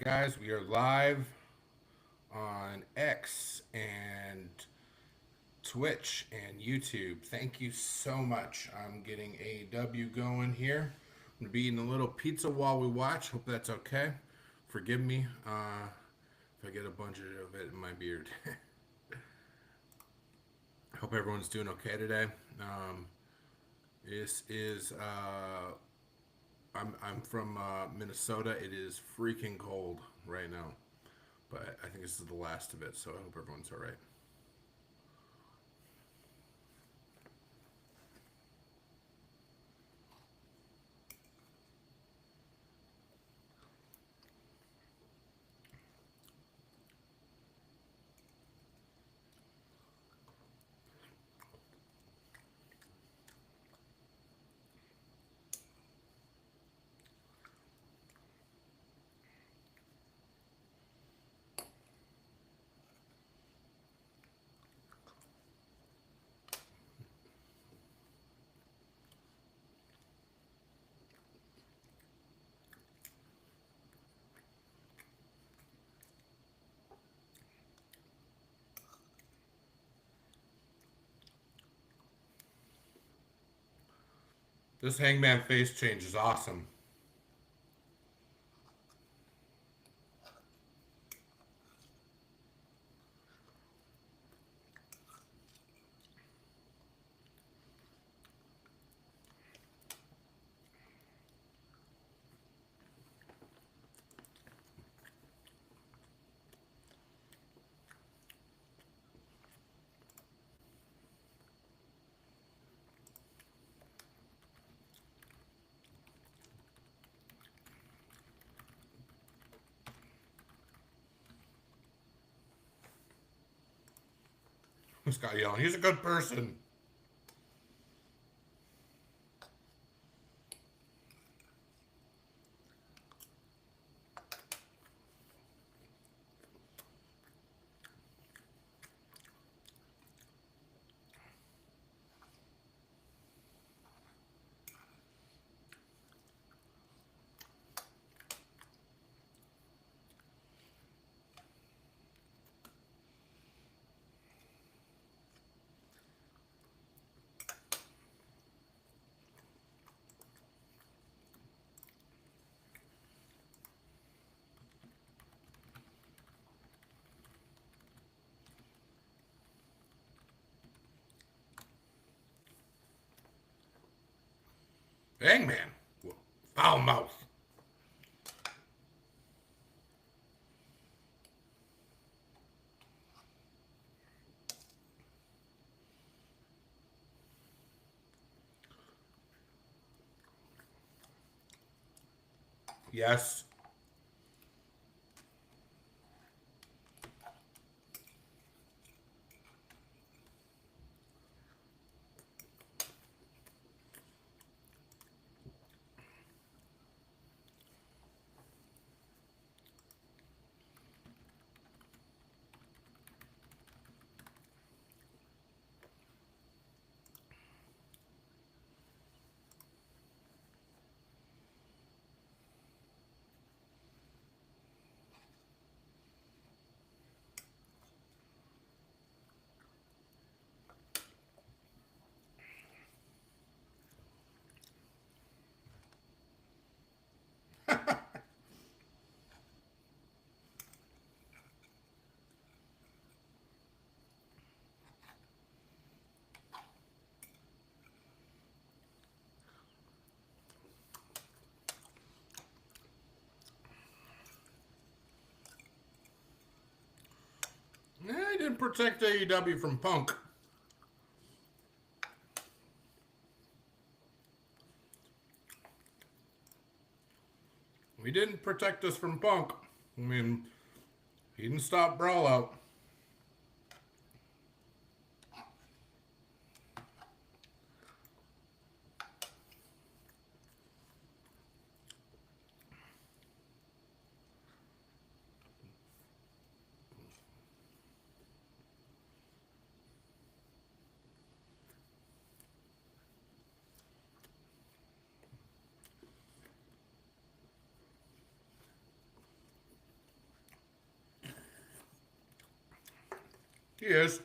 guys, we are live on X and Twitch and YouTube. Thank you so much. I'm getting AEW going here. I'm gonna be eating a little pizza while we watch. Hope that's okay. Forgive me if I get a bunch of it in my beard. Hope everyone's doing okay today. Um, this is I'm from Minnesota. It is freaking cold right now, but I think this is the last of it. So I hope everyone's all right. This Hangman face change is awesome. Scott yelling, he's a good person. Hangman, foul mouth. Yes. I didn't protect AEW from Punk. He didn't protect us from Punk. I mean, he didn't stop Brawl Out. He is.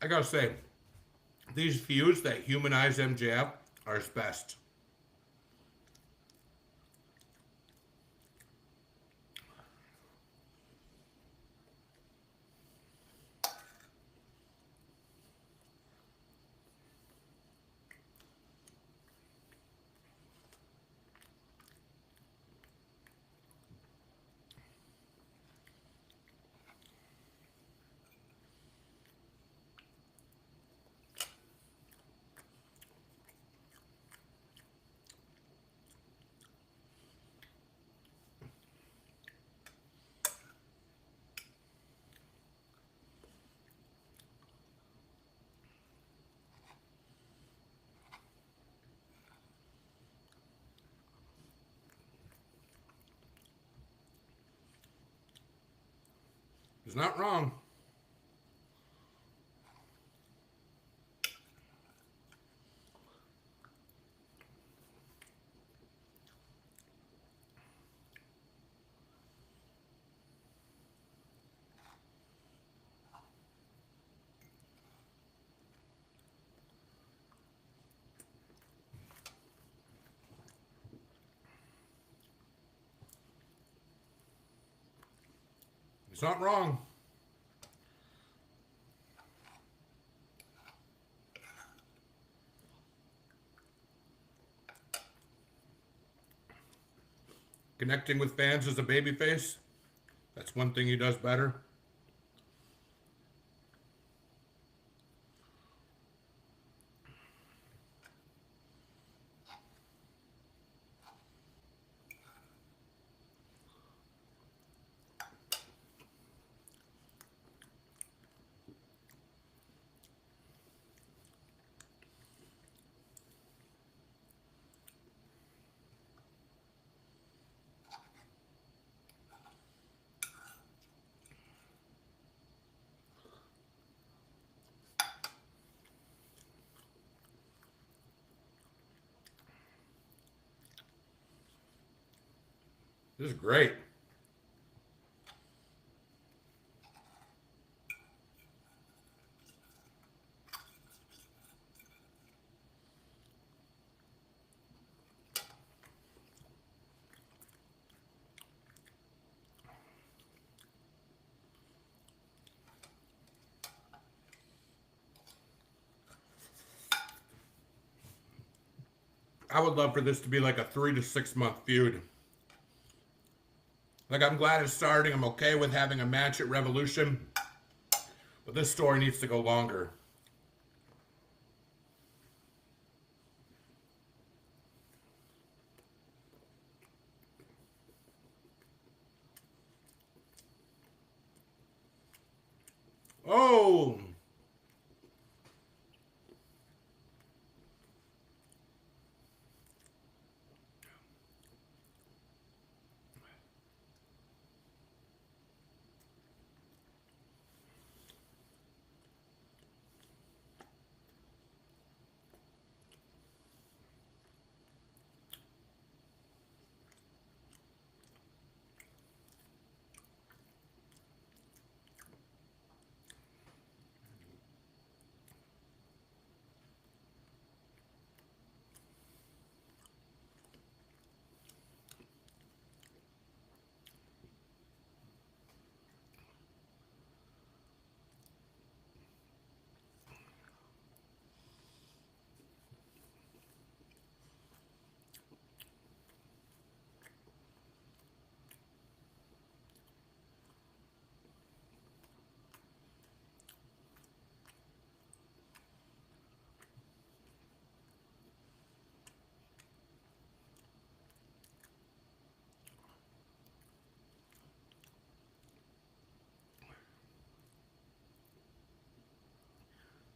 I gotta say, these feuds that humanize MJF are his best. He's not wrong. He's not wrong. Connecting with fans as a babyface, that's one thing he does better. This is great. I would love for this to be like a 3 to 6 month feud. Like, I'm glad it's starting. I'm okay with having a match at Revolution. But this story needs to go longer. Oh!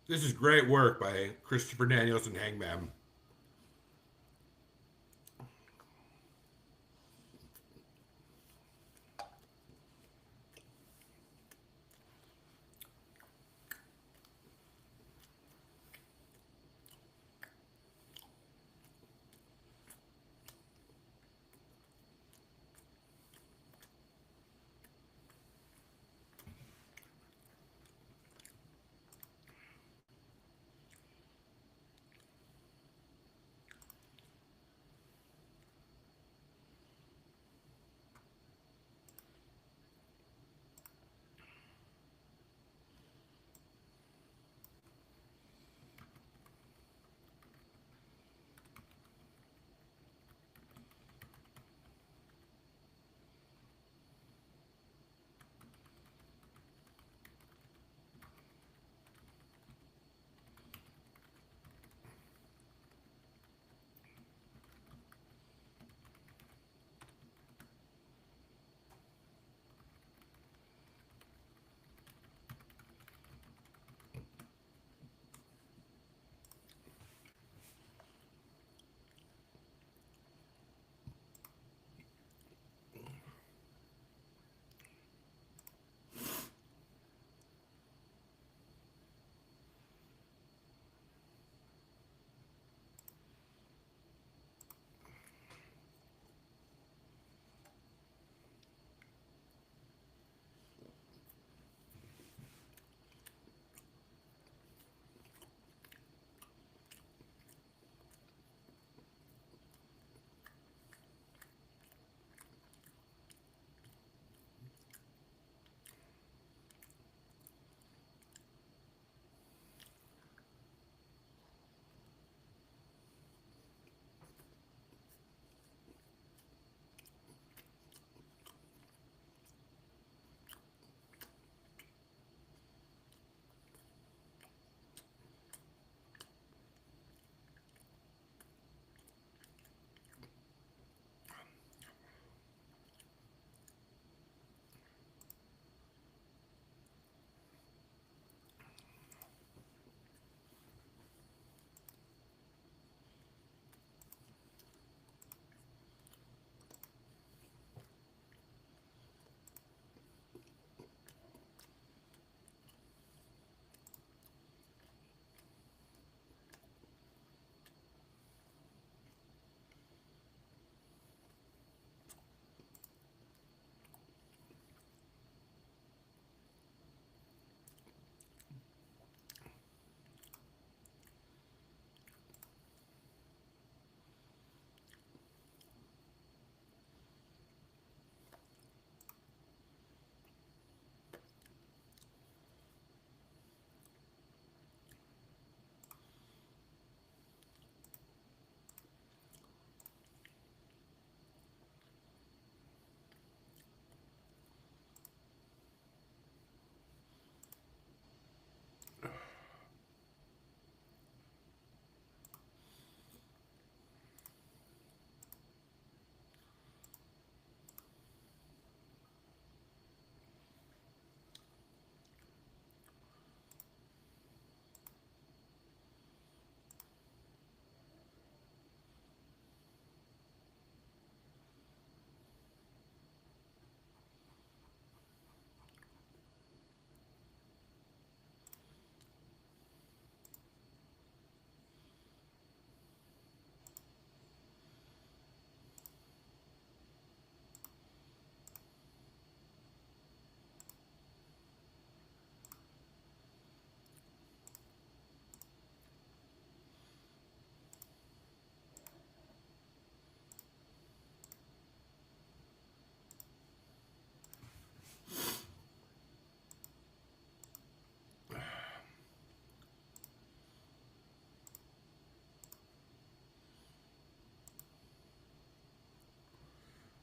This is great work by Christopher Daniels and Hangman.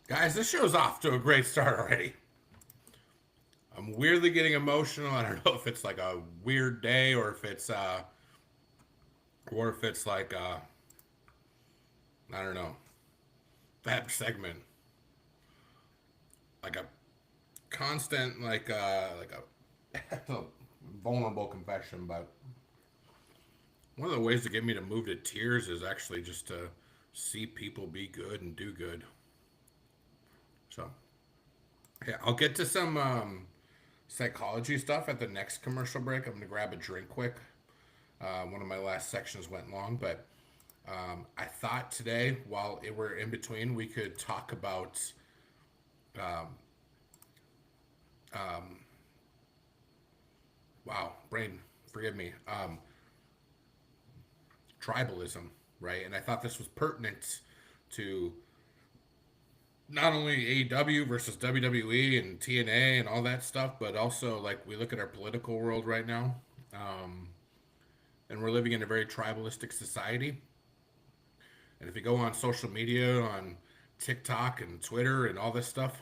Guys, this show's off to a great start already. I'm weirdly getting emotional. I don't know if it's like a weird day or if it's like I don't know, that segment. Like a constant like a vulnerable confession, but One of the ways to get me to move to tears is actually just to see people be good and do good. So, yeah, I'll get to some psychology stuff at the next commercial break. I'm going to grab a drink quick. One of my last sections went long, but I thought today, while we're in between, we could talk about, wow, brain, forgive me, tribalism, right? And I thought this was pertinent to not only AEW versus WWE and TNA and all that stuff, but also like we look at our political world right now, um, and we're living in a very tribalistic society. And if you go on social media, on TikTok and Twitter and all this stuff,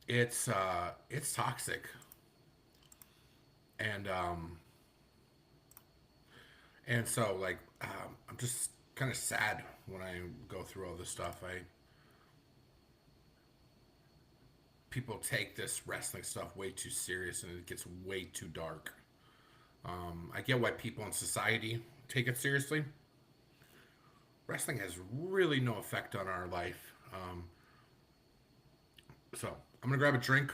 it's toxic, and so like I'm just kind of sad when I go through all this stuff. I People take this wrestling stuff way too serious and it gets way too dark. I get why people in society take it seriously. Wrestling has really no effect on our life. So I'm gonna grab a drink.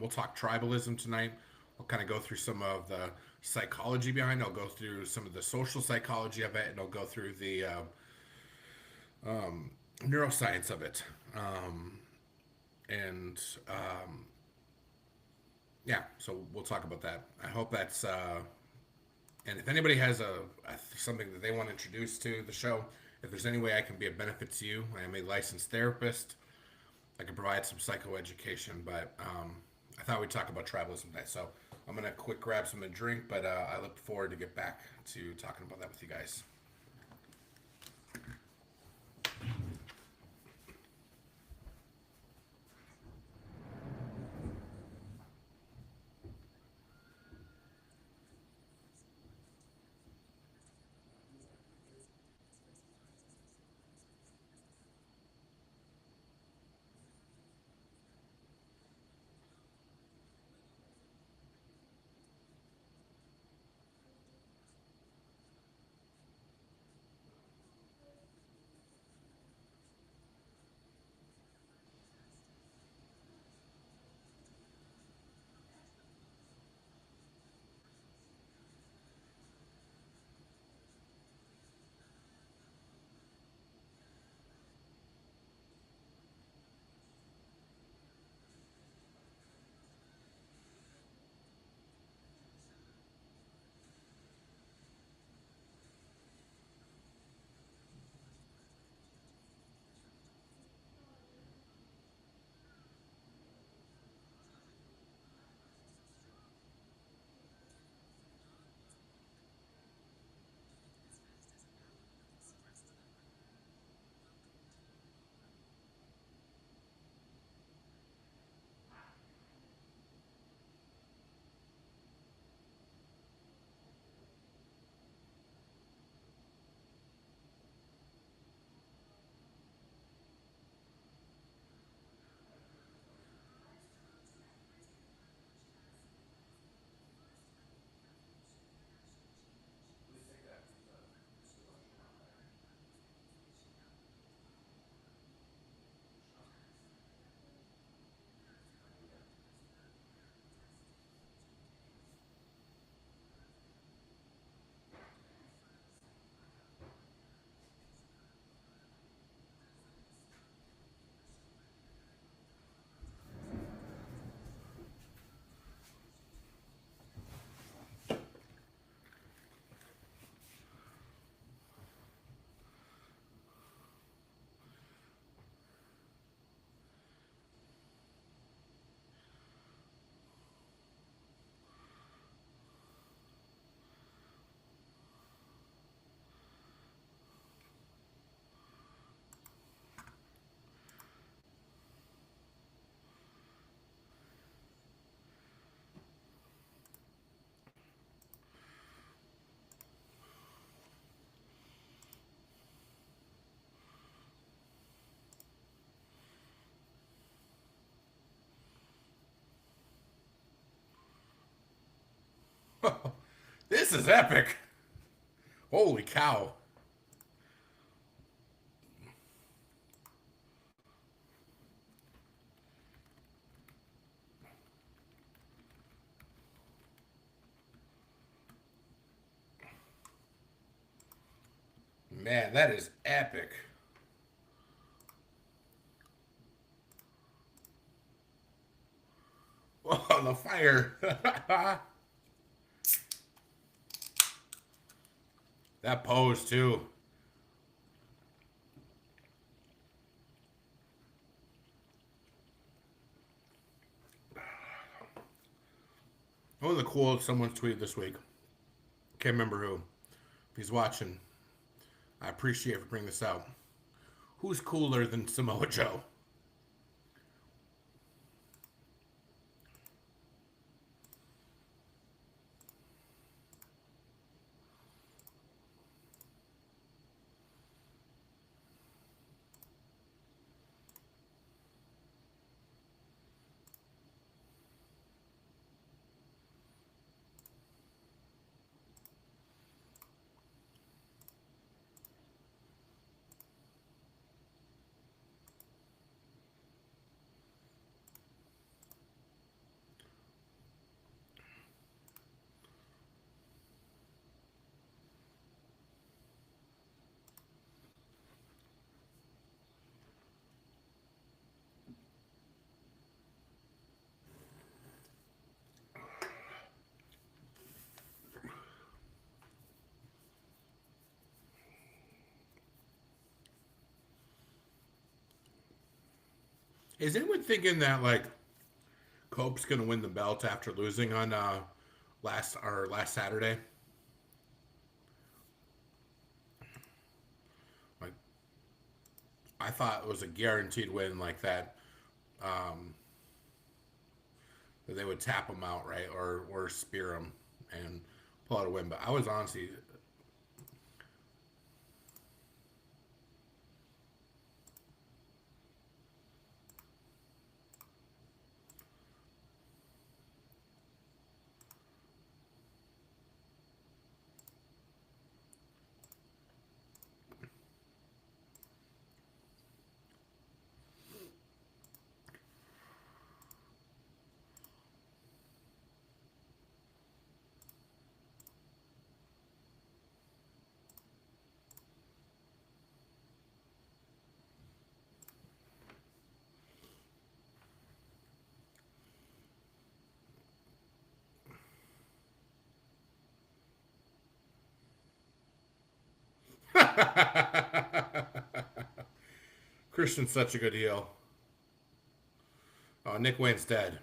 We'll talk tribalism tonight. I'll kind of go through some of the psychology behind it. I'll go through some of the social psychology of it, and I'll go through the neuroscience of it. And yeah, so we'll talk about that. I hope that's and if anybody has something that they want to introduce to the show, if there's any way I can be a benefit to you, I am a licensed therapist. I can provide some psychoeducation, but I thought we'd talk about tribalism today. So I'm gonna quick grab some to drink, but I look forward to get back to talking about that with you guys. This is epic. Holy cow. Man, that is epic. Oh, the fire. That pose, too. One of the coolest someone tweeted this week. Can't remember who. If he's watching, I appreciate for bringing this out. Who's cooler than Samoa Joe? Is anyone thinking that like Cope's gonna win the belt after losing on last Saturday? Like I thought it was a guaranteed win like that. Um, that they would tap him out, right, or spear him and pull out a win. But I was honestly, Christian's such a good heel. Oh, Nick Wayne's dead.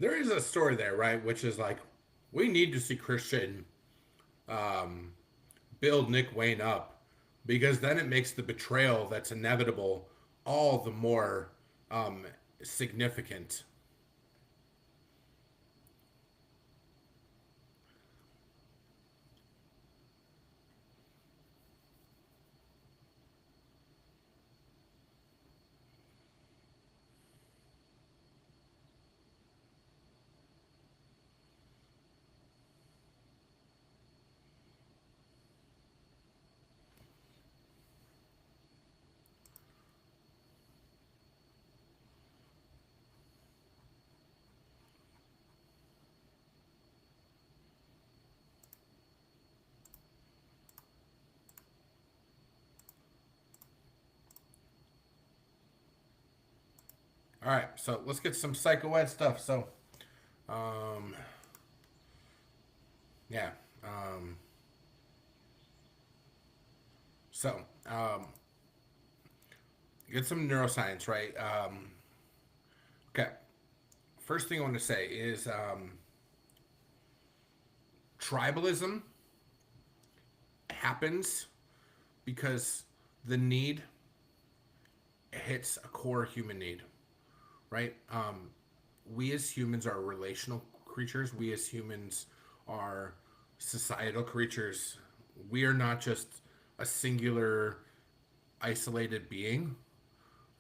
There is a story there, right? Which is like, we need to see Christian um, build Nick Wayne up because then it makes the betrayal that's inevitable all the more um, significant. All right, so let's get some Psycho Ed stuff. So, um, yeah, um, so get some neuroscience, right? Okay, first thing I want to say is tribalism happens because the need hits a core human need, right? We as humans are relational creatures. We as humans are societal creatures. We are not just a singular, isolated being.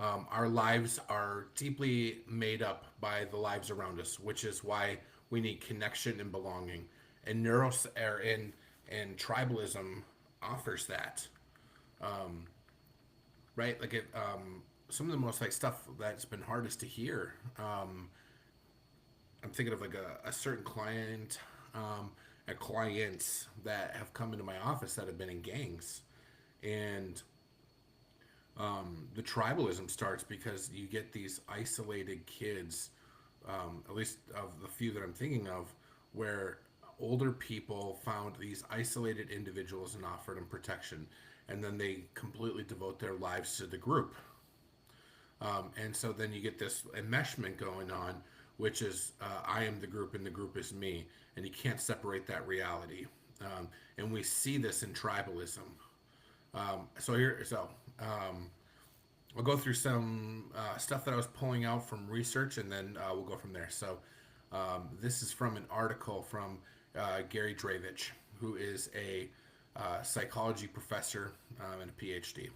Our lives are deeply made up by the lives around us, which is why we need connection and belonging. And and tribalism offers that, right? Like some of the most like stuff that's been hardest to hear. I'm thinking of like a certain client, and clients that have come into my office that have been in gangs, and the tribalism starts because you get these isolated kids, at least of the few that I'm thinking of, where older people found these isolated individuals and offered them protection, and then they completely devote their lives to the group. And so then you get this enmeshment going on, which is I am the group and the group is me, and you can't separate that reality. And we see this in tribalism. So here, so I'll go through some stuff that I was pulling out from research, and then we'll go from there. So this is from an article from Gary Dravich, who is a psychology professor and a PhD.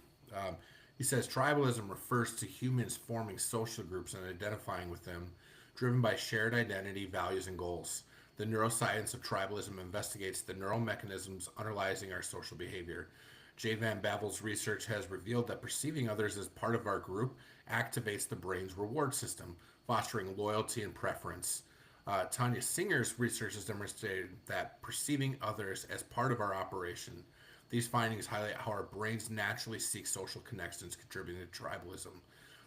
He says tribalism refers to humans forming social groups and identifying with them, driven by shared identity, values, and goals. The neuroscience of tribalism investigates the neural mechanisms underlying our social behavior. J. Van Bavel's research has revealed that perceiving others as part of our group activates the brain's reward system, fostering loyalty and preference. Tanya Singer's research has demonstrated that perceiving others as part of our operation. These findings highlight how our brains naturally seek social connections, contributing to tribalism.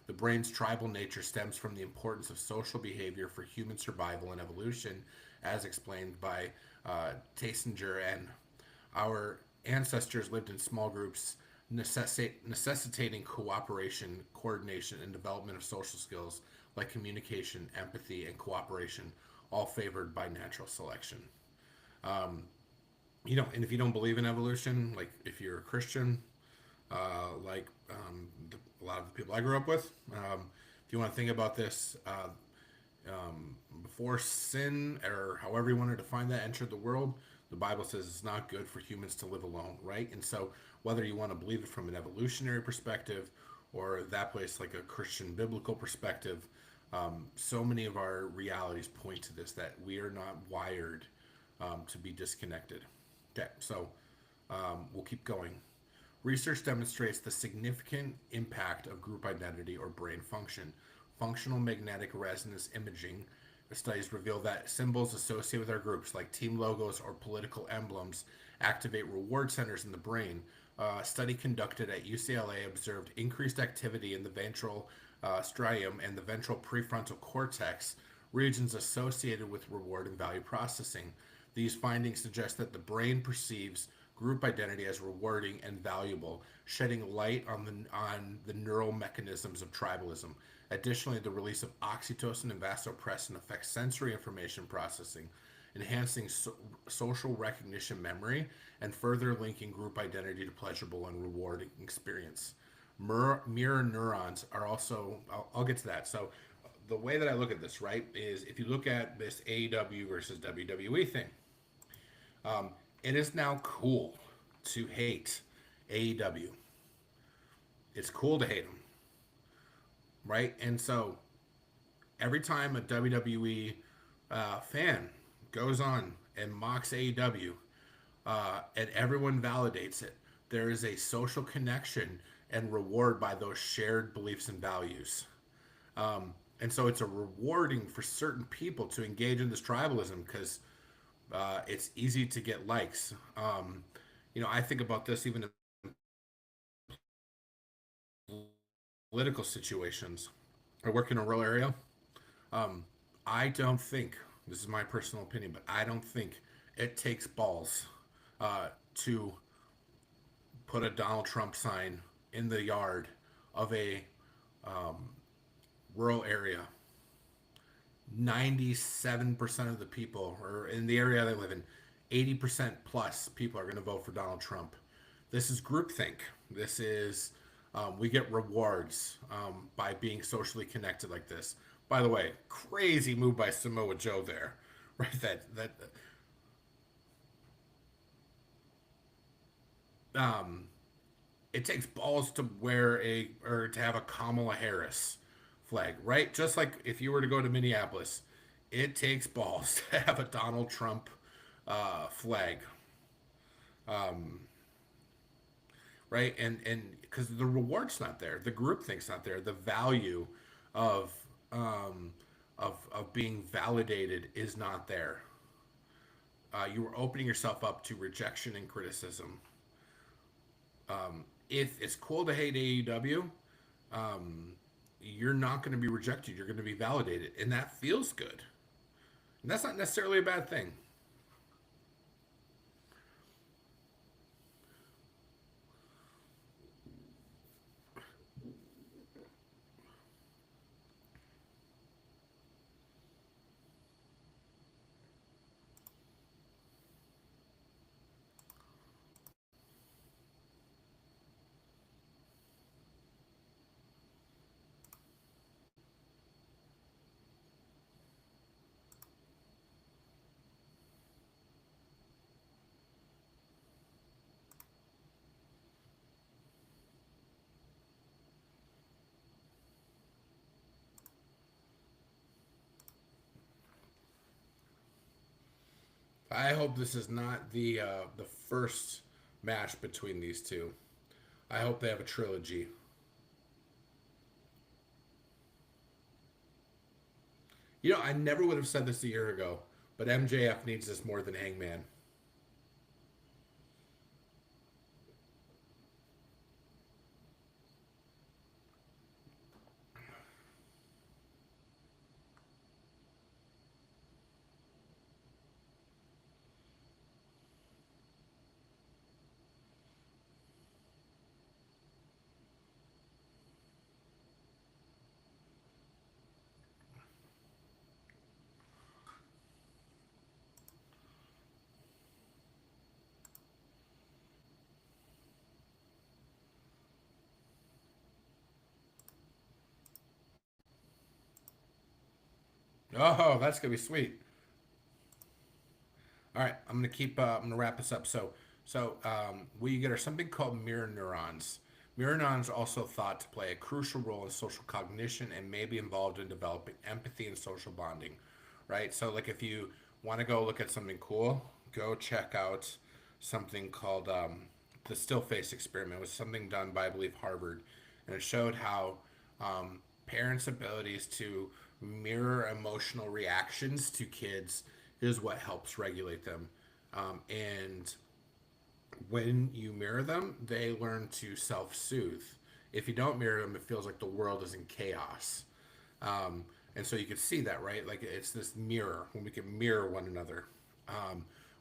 The brain's tribal nature stems from the importance of social behavior for human survival and evolution, as explained by Tassinger. And our ancestors lived in small groups, necessitating cooperation, coordination, and development of social skills like communication, empathy, and cooperation, all favored by natural selection. And if you don't believe in evolution, like if you're a Christian, a lot of the people I grew up with, if you want to think about this, before sin, or however you want to define that, entered the world, the Bible says it's not good for humans to live alone, right? And so, whether you want to believe it from an evolutionary perspective or that place like a Christian biblical perspective, so many of our realities point to this, that we are not wired to be disconnected. Okay, so we'll keep going. Research demonstrates the significant impact of group identity or brain function. Functional magnetic resonance imaging studies reveal that symbols associated with our groups, like team logos or political emblems, activate reward centers in the brain. A study conducted at UCLA observed increased activity in the ventral striatum and the ventral prefrontal cortex, regions associated with reward and value processing. These findings suggest that the brain perceives group identity as rewarding and valuable, shedding light on the neural mechanisms of tribalism. Additionally, the release of oxytocin and vasopressin affects sensory information processing, enhancing social recognition memory, and further linking group identity to pleasurable and rewarding experience. Mirror neurons are also, I'll get to that. So, the way that I look at this, right, is if you look at this AEW versus WWE thing, it is now cool to hate AEW. It's cool to hate them, right? And so every time a WWE fan goes on and mocks AEW, and everyone validates it, there is a social connection and reward by those shared beliefs and values. And so it's a rewarding for certain people to engage in this tribalism because it's easy to get likes. I think about this even in political situations. I work in a rural area. I don't think, this is my personal opinion, but I don't think it takes balls to put a Donald Trump sign in the yard of a rural area 97% of the people, or in the area they live in, 80% plus people are going to vote for Donald Trump. This is groupthink. This is, we get rewards by being socially connected like this. By the way, crazy move by Samoa Joe there, right? Um, it takes balls to wear a or to have a Kamala Harris flag, right? Just like if you were to go to Minneapolis, it takes balls to have a Donald Trump flag, right? And because the reward's not there, the group think's not there, the value of of being validated is not there. You are opening yourself up to rejection and criticism. If it's cool to hate AEW, you're not going to be rejected. You're going to be validated, and that feels good. And that's not necessarily a bad thing. I hope this is not the first match between these two. I hope they have a trilogy. You know, I never would have said this a year ago, but MJF needs this more than Hangman. Oh, that's gonna be sweet. All right, I'm gonna keep. I'm gonna wrap this up. We get are something called mirror neurons. Mirror neurons are also thought to play a crucial role in social cognition and may be involved in developing empathy and social bonding. Right. So, like, if you want to go look at something cool, go check out something called the still face experiment. It was something done by, I believe, Harvard, and it showed how parents' abilities to mirror emotional reactions to kids is what helps regulate them. And when you mirror them, they learn to self soothe. If you don't mirror them, it feels like the world is in chaos. And so you can see that, right? Like it's this mirror when we can mirror one another.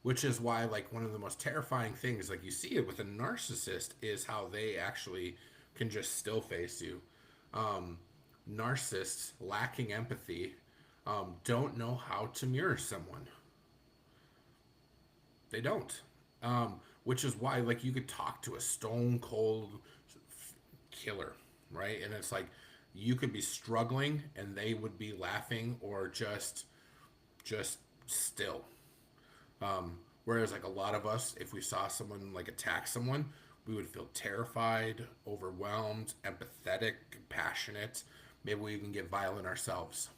Which is why, like, one of the most terrifying things, like you see it with a narcissist, is how they actually can just still face you. Um, Narcissists lacking empathy don't know how to mirror someone. They don't. Which is why, like, you could talk to a stone cold killer, right? And it's like you could be struggling and they would be laughing or just still. Whereas, like, a lot of us, if we saw someone like attack someone, we would feel terrified, overwhelmed, empathetic, compassionate. Maybe we even get violent ourselves.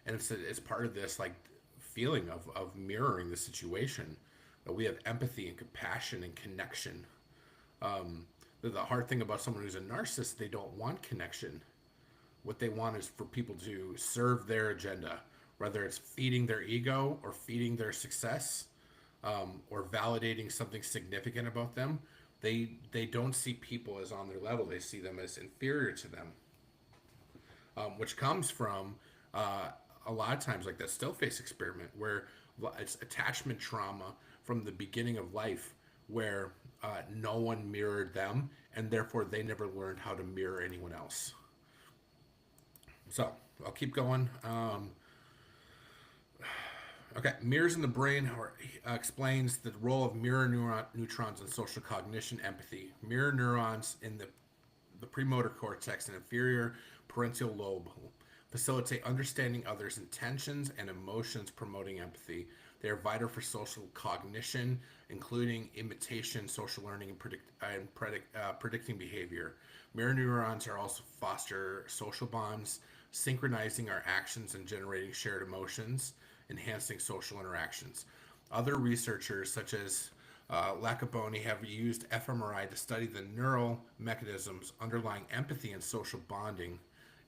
And it's part of this, like, feeling of mirroring the situation, that we have empathy and compassion and connection. The hard thing about someone who's a narcissist, they don't want connection. What they want is for people to serve their agenda, whether it's feeding their ego or feeding their success, or validating something significant about them. They don't see people as on their level. They see them as inferior to them, which comes from a lot of times, like that still face experiment, where it's attachment trauma from the beginning of life, where no one mirrored them, and therefore they never learned how to mirror anyone else. So I'll keep going. Okay, mirrors in the brain explains the role of mirror neurons in social cognition, empathy. Mirror neurons in the premotor cortex and inferior parental lobe facilitate understanding others' intentions and emotions, promoting empathy. They are vital for social cognition, including imitation, social learning, and predicting behavior. Mirror neurons are also foster social bonds, synchronizing our actions and generating shared emotions, enhancing social interactions. Other researchers, such as Lacaboni, have used fMRI to study the neural mechanisms underlying empathy and social bonding.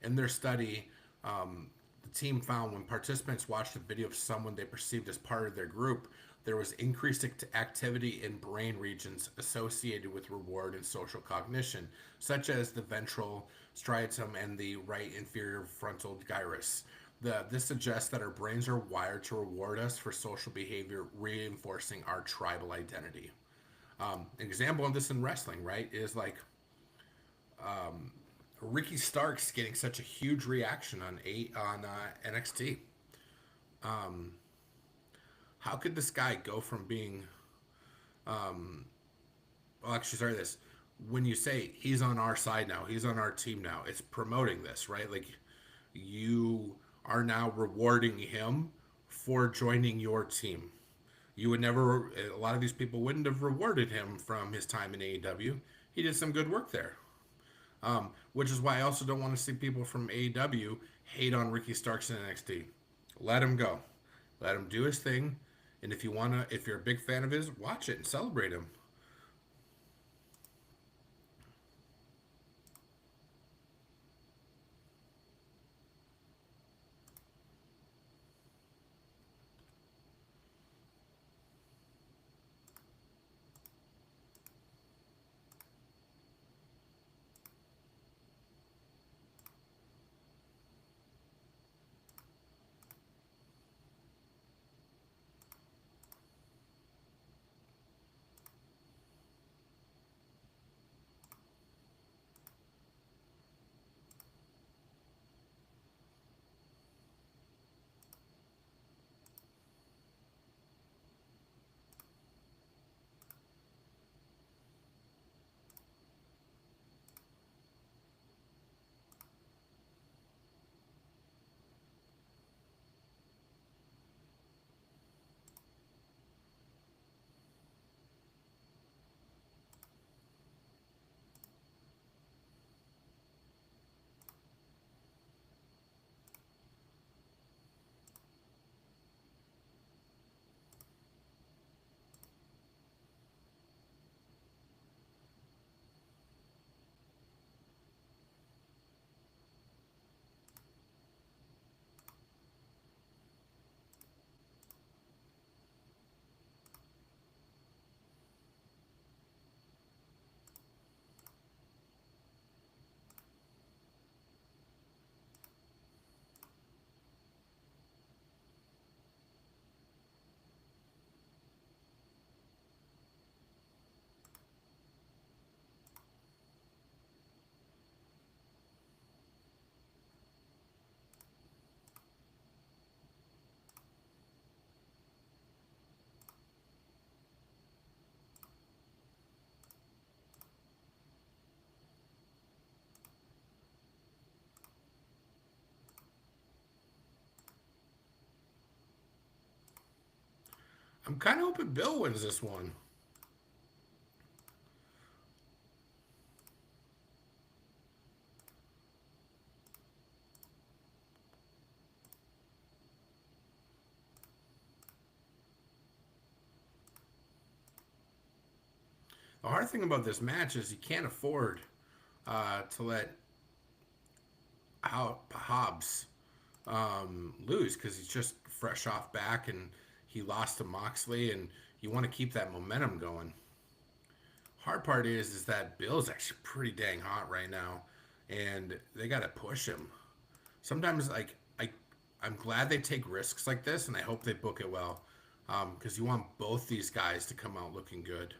In their study, the team found when participants watched a video of someone they perceived as part of their group, there was increased activity in brain regions associated with reward and social cognition, such as the ventral striatum and the right inferior frontal gyrus. This suggests that our brains are wired to reward us for social behavior, reinforcing our tribal identity. An example of this in wrestling, right, is like Ricky Starks getting such a huge reaction on NXT. How could this guy go from being, well, actually, sorry, this, when you say he's on our side now, he's on our team now, it's promoting this, right? Like, you are now rewarding him for joining your team. You would never, a lot of these people wouldn't have rewarded him from his time in AEW. He did some good work there. Which is why I also don't want to see people from AEW hate on Ricky Starks in NXT. Let him go. Let him do his thing. And if you're a big fan of his, watch it and celebrate him. I'm kind of hoping Bill wins this one. The hard thing about this match is you can't afford to let Hobbs lose because he's just fresh off back and he lost to Moxley, and you want to keep that momentum going. Hard part is that Bill's actually pretty dang hot right now, and they got to push him. Sometimes, I'm glad they take risks like this, and I hope they book it well, because you want both these guys to come out looking good.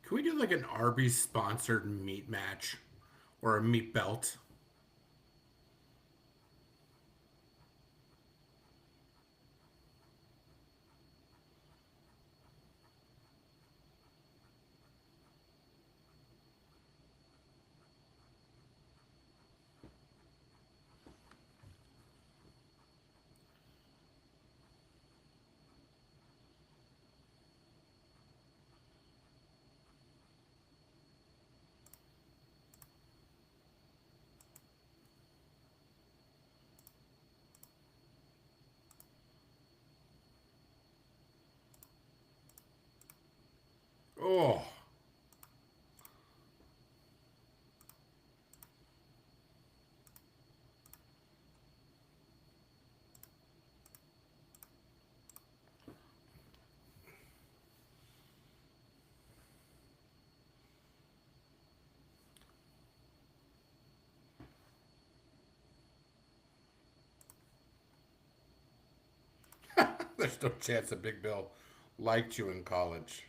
Can we do like an Arby's sponsored meat match or a meat belt? Oh, there's no chance that Big Bill liked you in college.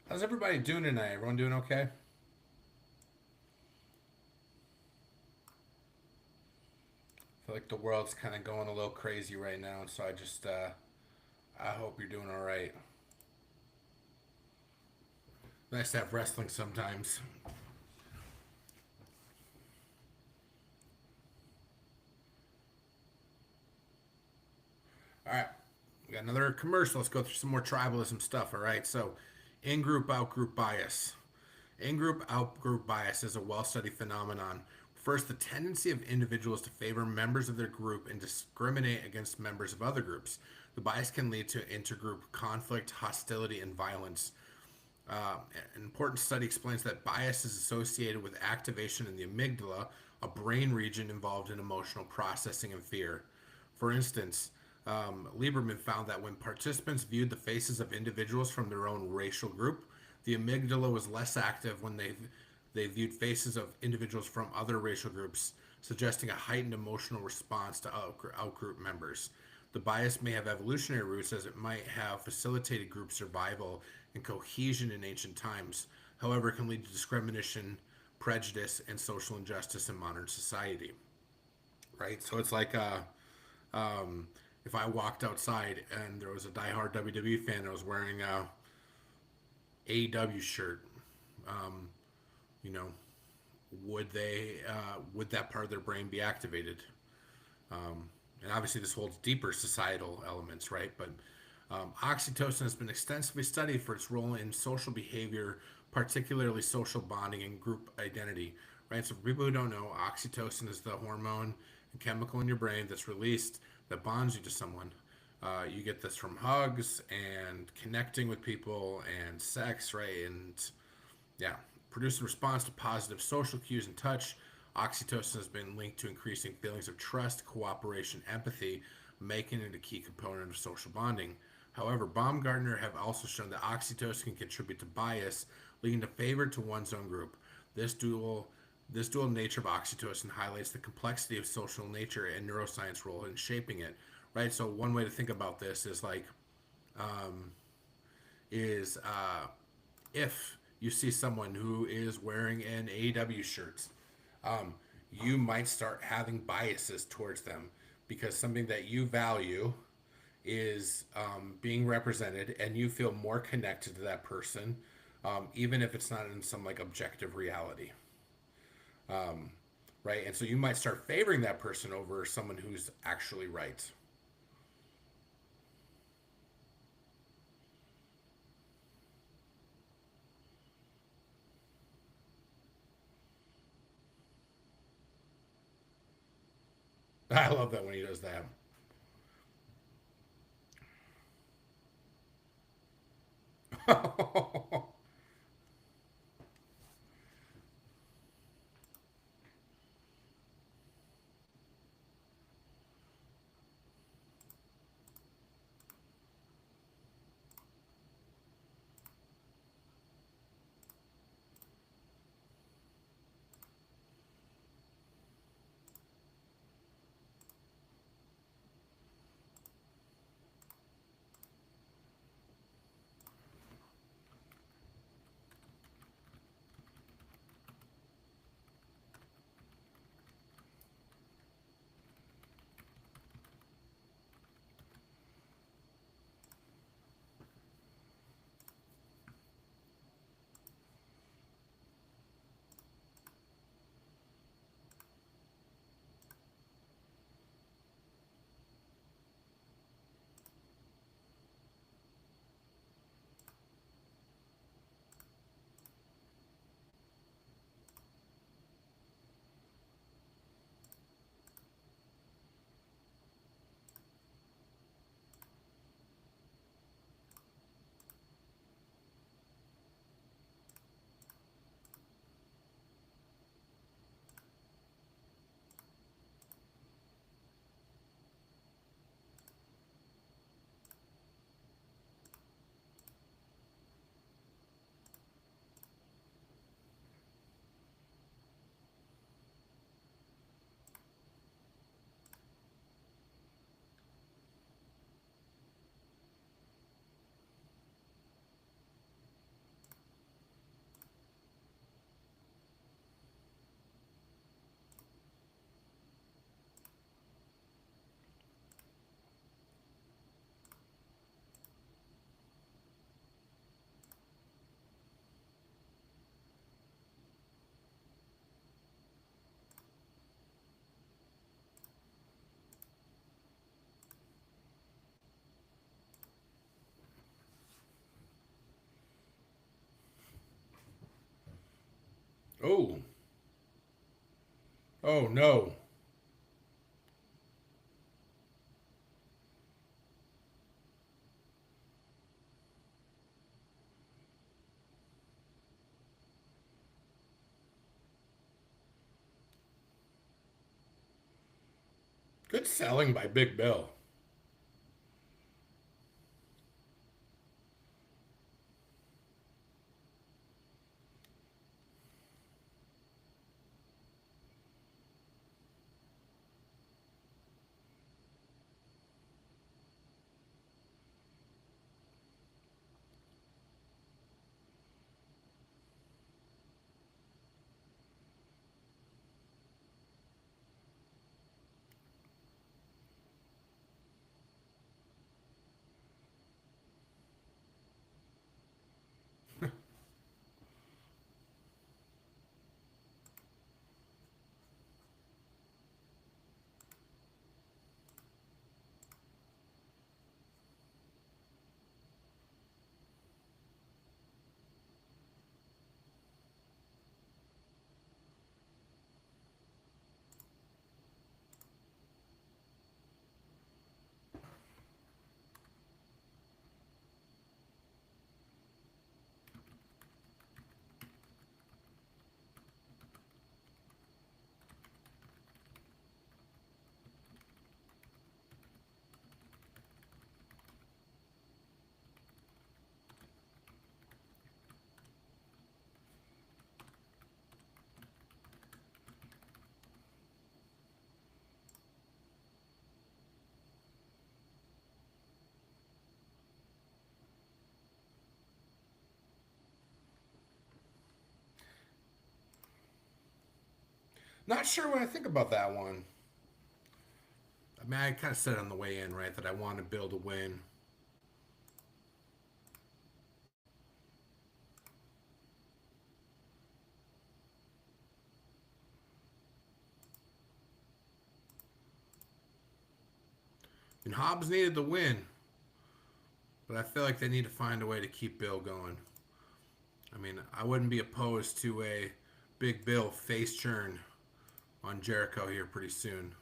How's everybody doing tonight? Everyone doing okay? I feel like the world's kind of going a little crazy right now, so I hope you're doing all right. Nice to have wrestling sometimes. All right, we got another commercial. Let's go through some more tribalism stuff. All right, so in-group out-group bias. In-group out-group bias is a well-studied phenomenon. First, the tendency of individuals to favor members of their group and discriminate against members of other groups. The bias can lead to intergroup conflict, hostility, and violence. An important study explains that bias is associated with activation in the amygdala, a brain region involved in emotional processing and fear. For instance, Lieberman found that when participants viewed the faces of individuals from their own racial group, the amygdala was less active when they viewed faces of individuals from other racial groups, suggesting a heightened emotional response to outgroup members. The bias may have evolutionary roots as it might have facilitated group survival and cohesion in ancient times. However, it can lead to discrimination, prejudice, and social injustice in modern society. Right? So it's like um, if I walked outside and there was a diehard WWE fan that was wearing a AEW shirt, um, you know, would that part of their brain be activated? And obviously, this holds deeper societal elements, right? But oxytocin has been extensively studied for its role in social behavior, particularly social bonding and group identity, right? So, for people who don't know, oxytocin is the hormone and chemical in your brain that's released that bonds you to someone. You get this from hugs and connecting with people and sex, right? And yeah, produce a response to positive social cues and touch. Oxytocin has been linked to increasing feelings of trust, cooperation, empathy, making it a key component of social bonding. However, Baumgartner have also shown that oxytocin can contribute to bias, leading to favor to one's own group. This dual this dual nature of oxytocin highlights the complexity of social nature and neuroscience role in shaping it. Right. So one way to think about this is like um, is if you see someone who is wearing an AEW shirt, um, you might start having biases towards them because something that you value is being represented and you feel more connected to that person, even if it's not in some like objective reality. Right. And so you might start favoring that person over someone who's actually right. I love that when he does that. Oh, oh no. Good selling by Big Bill. Not sure what I think about that one. I mean, I kind of said on the way in, right, that I want to build a win. And Hobbs needed the win, but I feel like they need to find a way to keep Bill going. I mean, I wouldn't be opposed to a Big Bill face turn on Jericho here pretty soon.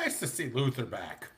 Nice to see Luther back.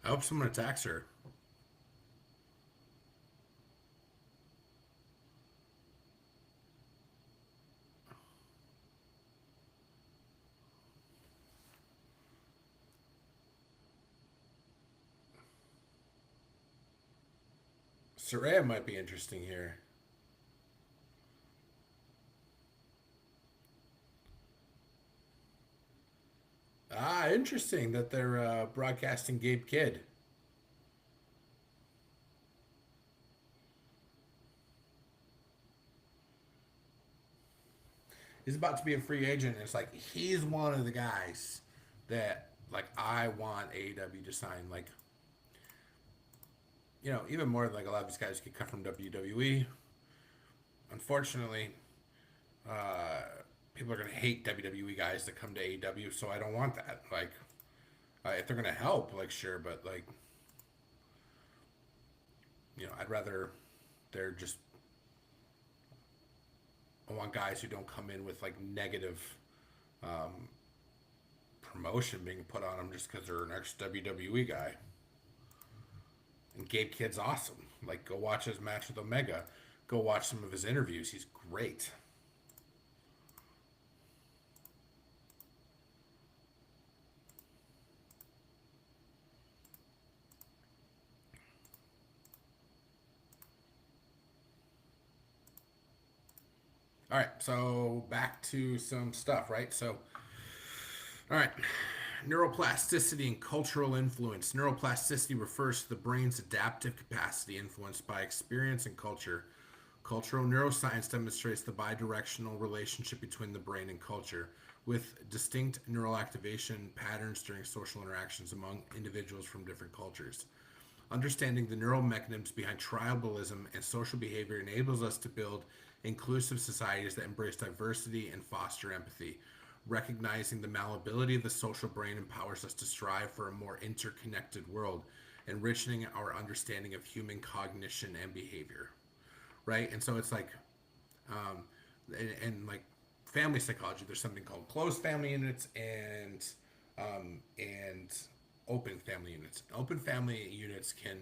I hope someone attacks her. Saraya might be interesting here. Ah, interesting that they're broadcasting Gabe Kidd. He's about to be a free agent. And it's like he's one of the guys that like I want AEW to sign. Like even more than like a lot of these guys get cut from WWE. Unfortunately, uh, people are gonna hate WWE guys that come to AEW, so I don't want that. Like if they're gonna help, like sure, but like I'd rather they're just I want guys who don't come in with like negative um, promotion being put on them just because they're an ex WWE guy. And Gabe Kidd's awesome. Like, go watch his match with Omega. Go watch some of his interviews. He's great. All right, so back to some stuff, right? So, all right, neuroplasticity and cultural influence. Neuroplasticity refers to the brain's adaptive capacity influenced by experience and culture. Cultural neuroscience demonstrates the bidirectional relationship between the brain and culture, with distinct neural activation patterns during social interactions among individuals from different cultures. Understanding the neural mechanisms behind tribalism and social behavior enables us to build inclusive societies that embrace diversity and foster empathy. Recognizing the malleability of the social brain empowers us to strive for a more interconnected world, enriching our understanding of human cognition and behavior. Right? And so it's like, um, and like family psychology, there's something called closed family units and open family units. Open family units can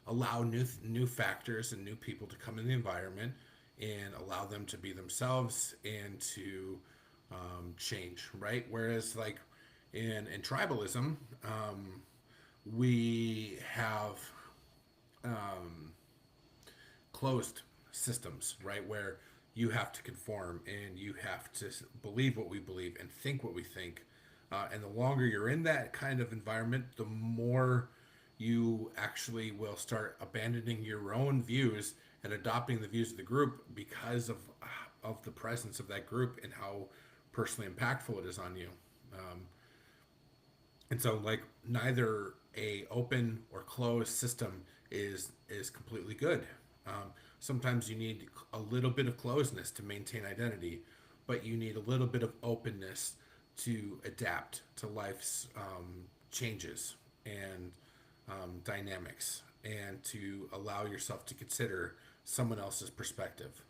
allow new factors and new people to come in the environment and allow them to be themselves and to change, right? Whereas like in tribalism, we have closed systems, right? Where you have to conform and you have to believe what we believe and think what we think. And the longer you're in that kind of environment, the more you actually will start abandoning your own views and adopting the views of the group because of the presence of that group and how personally impactful it is on you. Um, and so like neither a open or closed system is completely good. Sometimes you need a little bit of closeness to maintain identity, but you need a little bit of openness to adapt to life's changes and dynamics, and to allow yourself to consider someone else's perspective.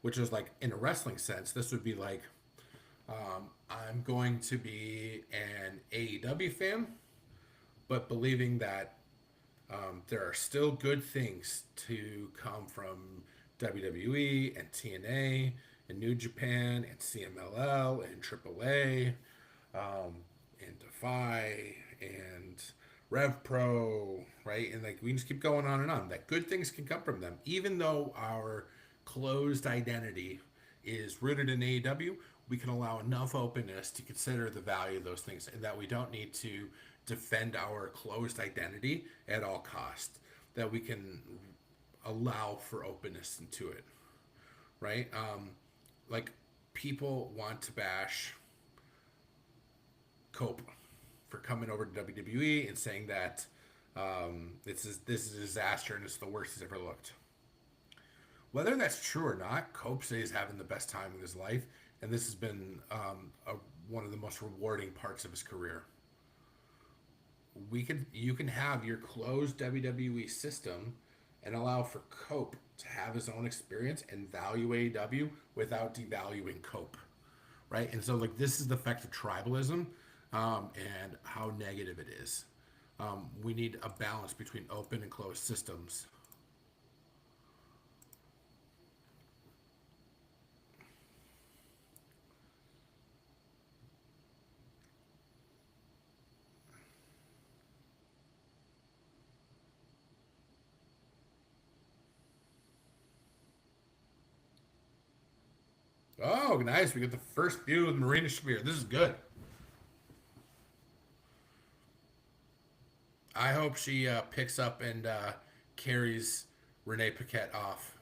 Which is like in a wrestling sense, this would be like, I'm going to be an AEW fan, but believing that there are still good things to come from WWE and TNA and New Japan and CMLL and AAA and Defy and Rev Pro, right? And like we just keep going on and on. That good things can come from them, even though our closed identity is rooted in AEW. We can allow enough openness to consider the value of those things, and that we don't need to defend our closed identity at all costs. That we can allow for openness into it, right? Like people want to bash Cope for coming over to WWE and saying that this is a disaster and it's the worst he's ever looked. Whether that's true or not, Cope says he's having the best time of his life, and this has been one of the most rewarding parts of his career. You can have your closed WWE system and allow for Cope to have his own experience and value AEW without devaluing Cope, right? And so like this is the effect of tribalism, and how negative it is. We need a balance between open and closed systems. Oh, nice! We get the first view of Marina Shafir. This is good. I hope she picks up and carries Renee Paquette off.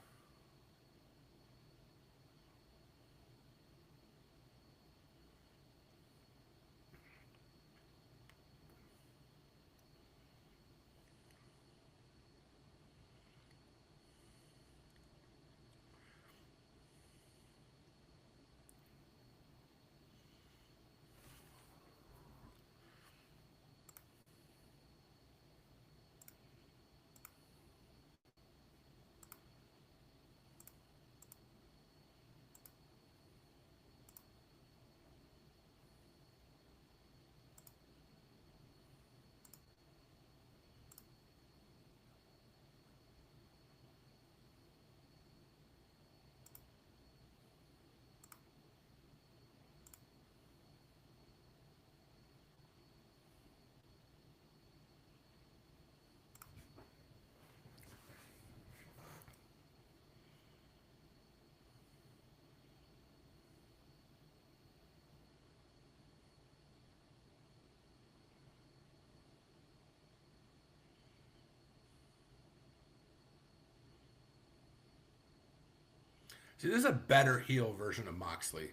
See, this is a better heel version of Moxley.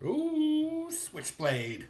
Ooh, Switchblade.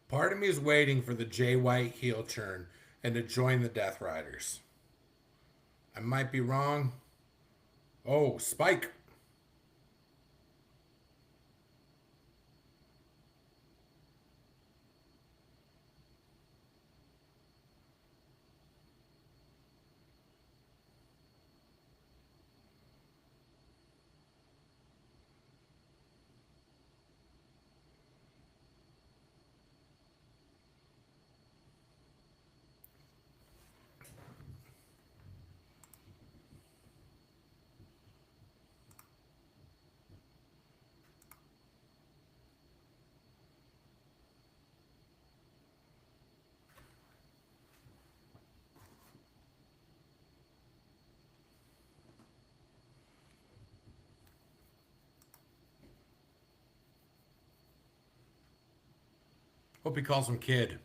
Part of me is waiting for the Jay White heel turn and to join the Death Riders. I might be wrong. Oh, Spike. Hope he calls him kid.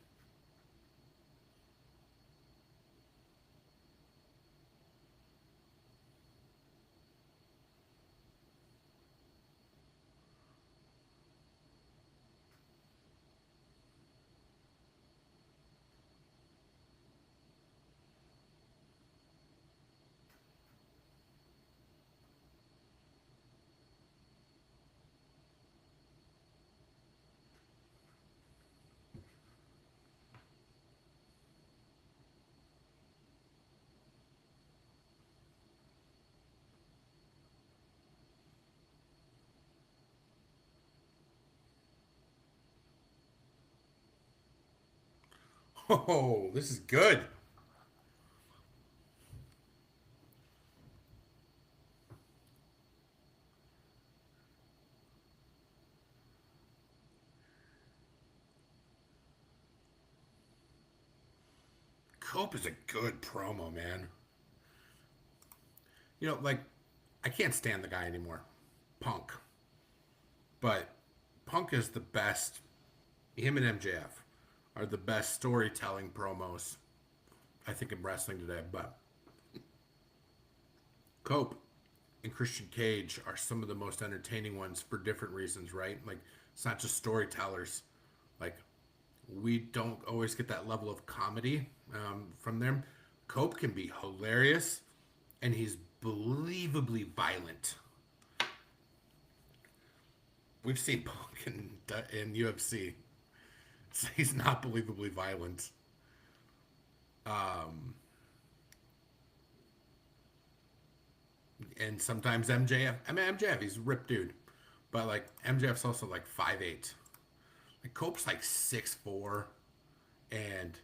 Oh, this is good. Cope is a good promo, man. Like, I can't stand the guy anymore. Punk. But Punk is the best. Him and MJF are the best storytelling promos, I think, in wrestling today. But Cope and Christian Cage are some of the most entertaining ones for different reasons, right? Like, it's not just storytellers. Like, we don't always get that level of comedy from them. Cope can be hilarious, and he's believably violent. We've seen Punk in UFC. So he's not believably violent. And sometimes MJF, I mean, MJF, he's a ripped dude. But, like, MJF's also, like, 5'8". Like, Cope's, like, 6'4", and,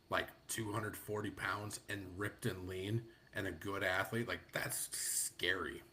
like, 240 pounds and ripped and lean and a good athlete. Like, that's scary.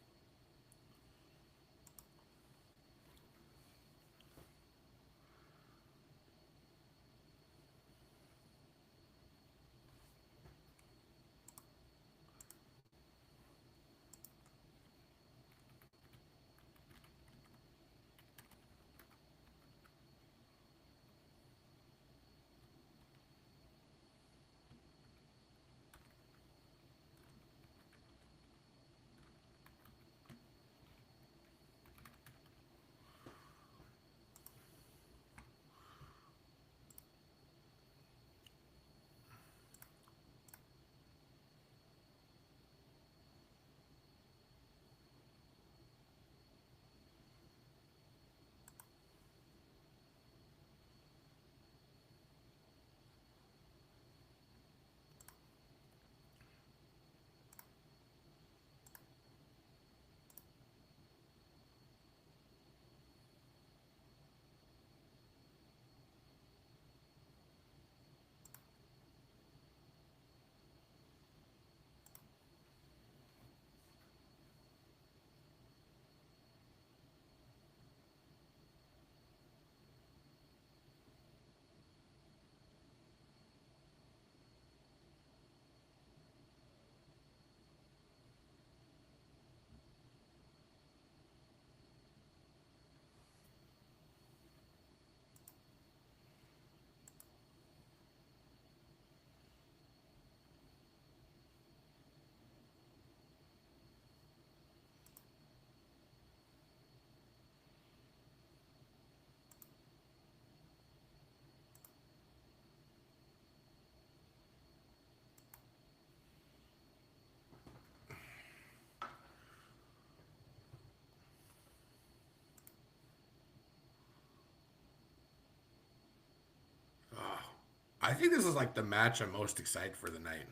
I think this is like the match I'm most excited for the night.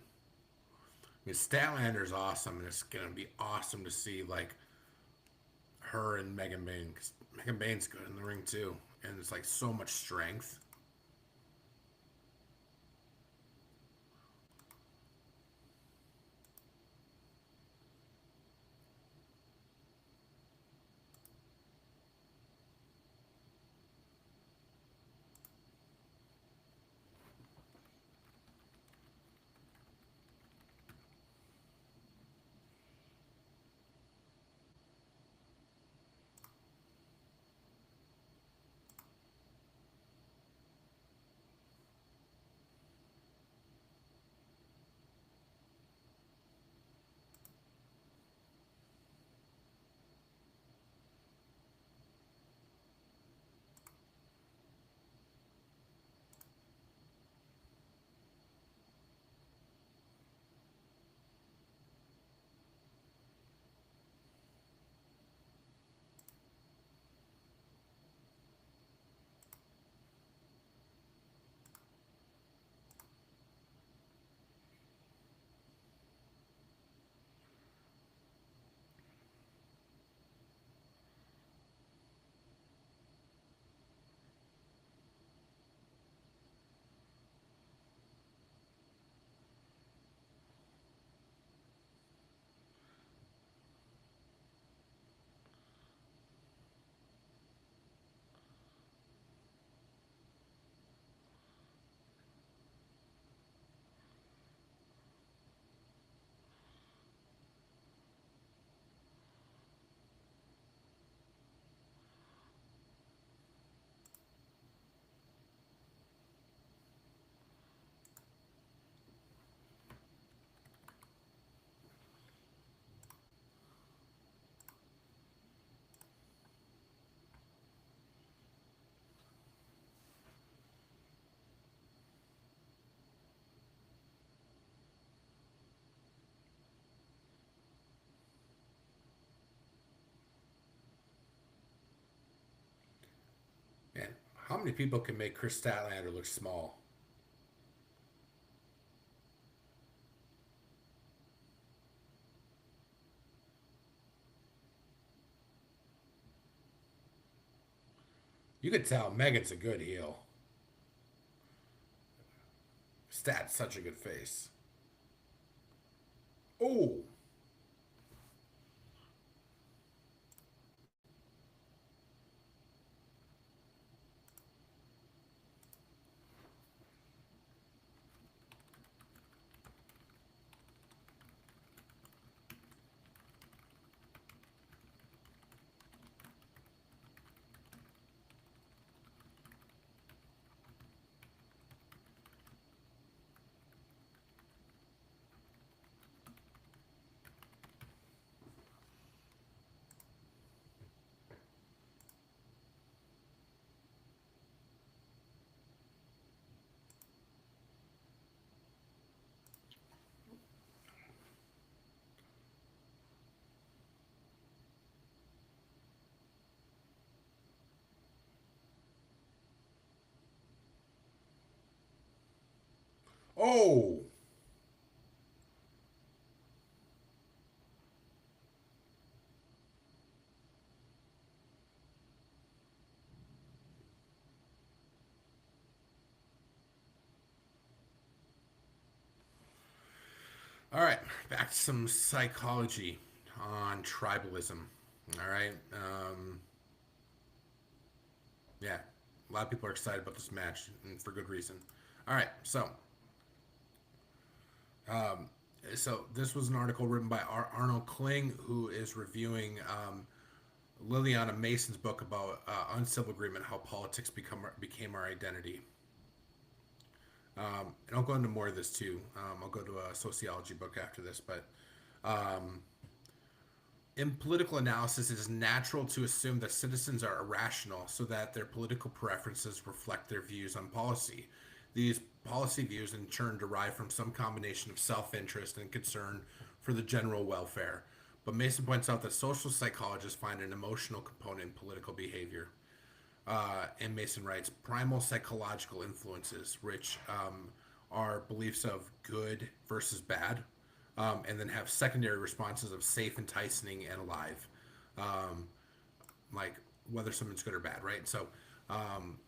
I mean, Statlander's awesome, and it's gonna be awesome to see like her and Megan Bain. 'Cause Megan Bain's good in the ring too, and it's like so much strength. Man, how many people can make Chris Statlander look small? You could tell Megan's a good heel. Stat's such a good face. Oh, oh. All right, back to some psychology on tribalism. All right. Yeah, a lot of people are excited about this match, and for good reason. All right, um, so this was an article written by Arnold Kling, who is reviewing Liliana Mason's book about uncivil agreement, how politics became our identity. And I'll go into more of this too. I'll go to a sociology book after this, but um, in political analysis, it is natural to assume that citizens are irrational so that their political preferences reflect their views on policy. These policy views, in turn, derive from some combination of self interest and concern for the general welfare. But Mason points out that social psychologists find an emotional component in political behavior. And Mason writes, primal psychological influences, which are beliefs of good versus bad, and then have secondary responses of safe, enticing, and alive, like whether something's good or bad, right? So,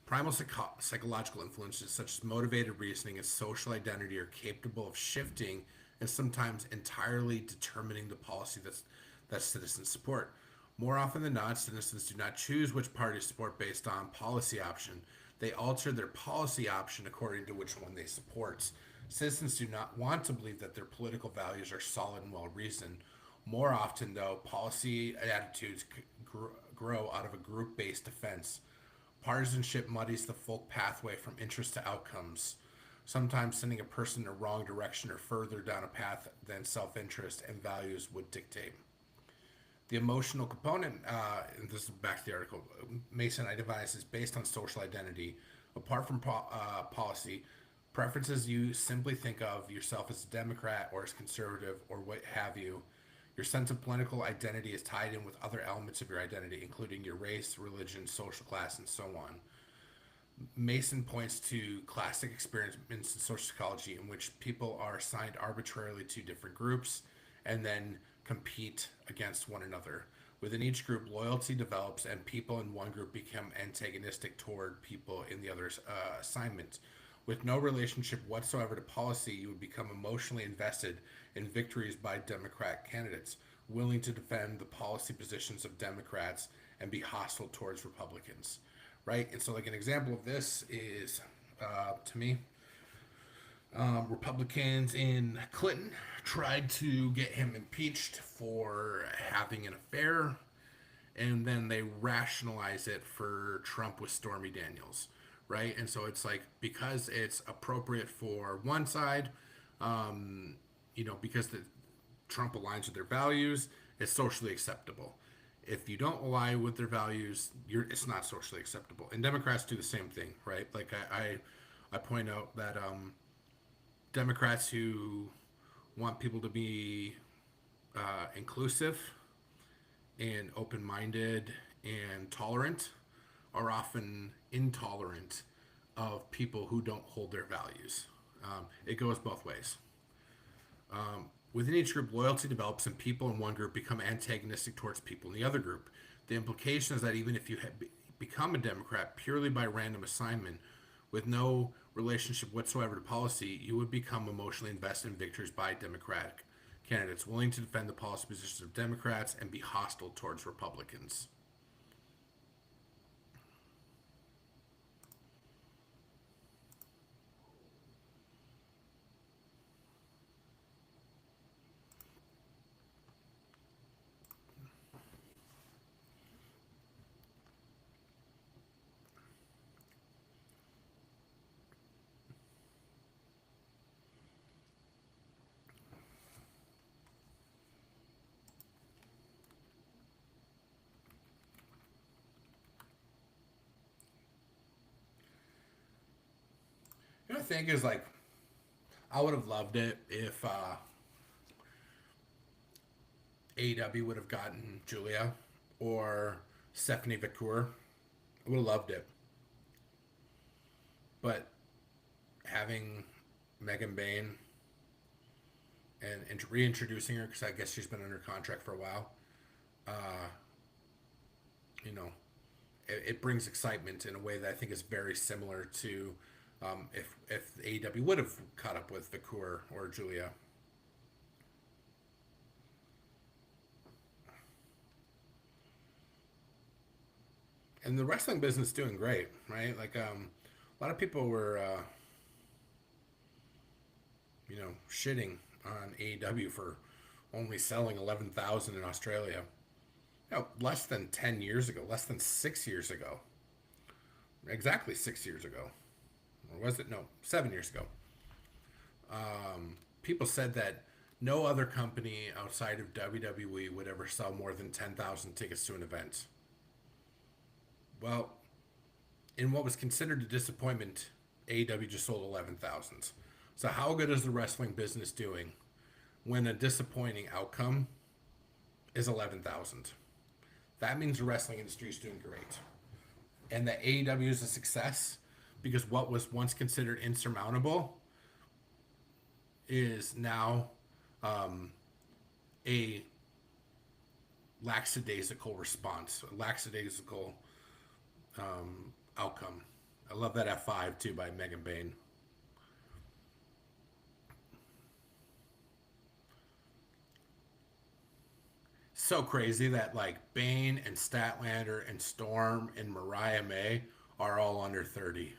primal psychological influences such as motivated reasoning and social identity are capable of shifting and sometimes entirely determining the policy that citizens support. More often than not, citizens do not choose which party to support based on policy option. They alter their policy option according to which one they support. Citizens do not want to believe that their political values are solid and well reasoned. More often, though, policy attitudes grow out of a group based defense. Partisanship muddies the folk pathway from interest to outcomes, sometimes sending a person in a wrong direction or further down a path than self interest and values would dictate. The emotional component, and this is back to the article, Mason identifies is based on social identity. Apart from policy, preferences you simply think of yourself as a Democrat or as conservative or what have you. Your sense of political identity is tied in with other elements of your identity, including your race, religion, social class, and so on. Mason points to classic experiments in social psychology in which people are assigned arbitrarily to different groups and then compete against one another. Within each group, loyalty develops, and people in one group become antagonistic toward people in the other's assignment. With no relationship whatsoever to policy, you would become emotionally invested in victories by Democrat candidates, willing to defend the policy positions of Democrats and be hostile towards Republicans. Right? And so, like, an example of this is, to me, Republicans in Clinton tried to get him impeached for having an affair, and then they rationalize it for Trump with Stormy Daniels, right? And so it's like, because it's appropriate for one side, because Trump aligns with their values, it's socially acceptable. If you don't align with their values, it's not socially acceptable. And Democrats do the same thing, right? Like I point out that Democrats who want people to be inclusive and open-minded and tolerant are often intolerant of people who don't hold their values. It goes both ways. Within each group, loyalty develops, and people in one group become antagonistic towards people in the other group. The implication is that even if you become a Democrat purely by random assignment, with no relationship whatsoever to policy, you would become emotionally invested in victories by Democratic candidates, willing to defend the policy positions of Democrats and be hostile towards Republicans. The thing is, like, I would have loved it if AEW would have gotten Julia or Stephanie Victour. I would have loved it. But having Megan Bain and reintroducing her, because I guess she's been under contract for a while, uh, you know, it brings excitement in a way that I think is very similar to if AEW would have caught up with Victour or Julia. And the wrestling business is doing great, right? Like, a lot of people were, shitting on AEW for only selling 11,000 in Australia. Less than 10 years ago, less than 6 years ago, exactly 6 years ago, or was it? No, 7 years ago. People said that no other company outside of WWE would ever sell more than 10,000 tickets to an event. Well, in what was considered a disappointment, AEW just sold 11,000. So how good is the wrestling business doing when a disappointing outcome is 11,000? That means the wrestling industry is doing great. and that AEW is a success because what was once considered insurmountable is now a lackadaisical response, a lackadaisical outcome. I love that F5 too by Megan Bain. So crazy that like Bane and Statlander and Storm and Mariah May are all under 30.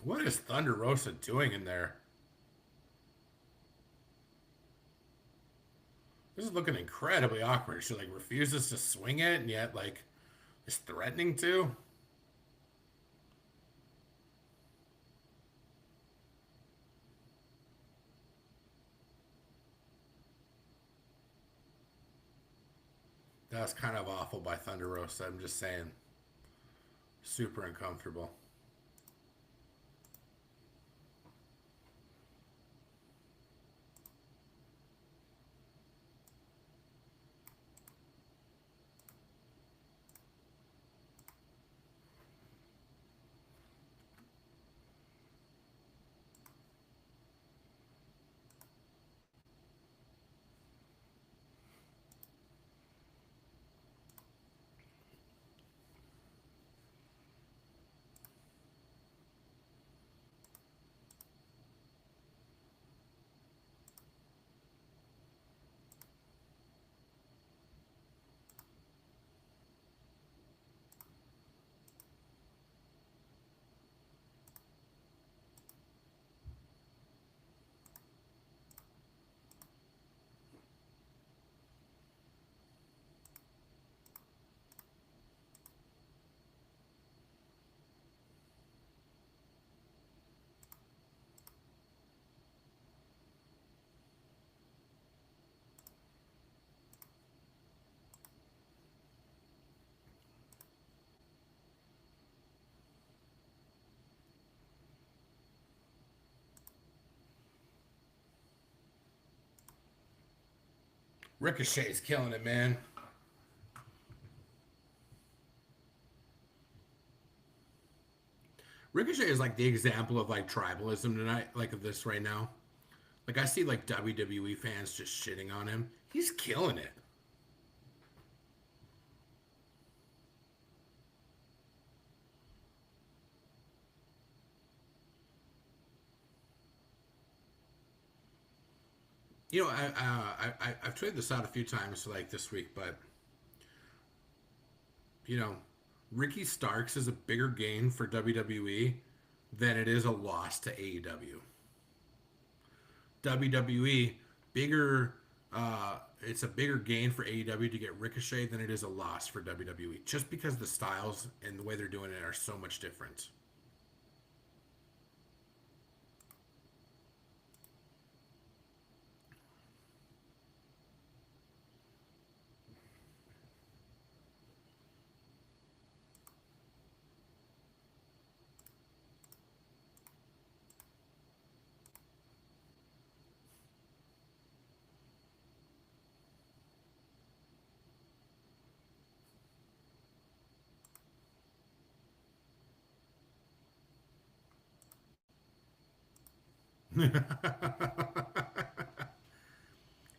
What is Thunder Rosa doing in there? This is looking incredibly awkward. She like refuses to swing it and yet like is threatening to. That was kind of awful by Thunder Rosa. I'm just saying. Super uncomfortable. Ricochet's killing it, man. Ricochet is like the example of like tribalism tonight, like of this right now. Like I see like WWE fans just shitting on him. He's killing it. You know, I've tweeted this out a few times like this week, but you know, Ricky Starks is a bigger gain for WWE than it is a loss to AEW. WWE bigger. It's a bigger gain for AEW to get Ricochet than it is a loss for WWE, just because the styles and the way they're doing it are so much different.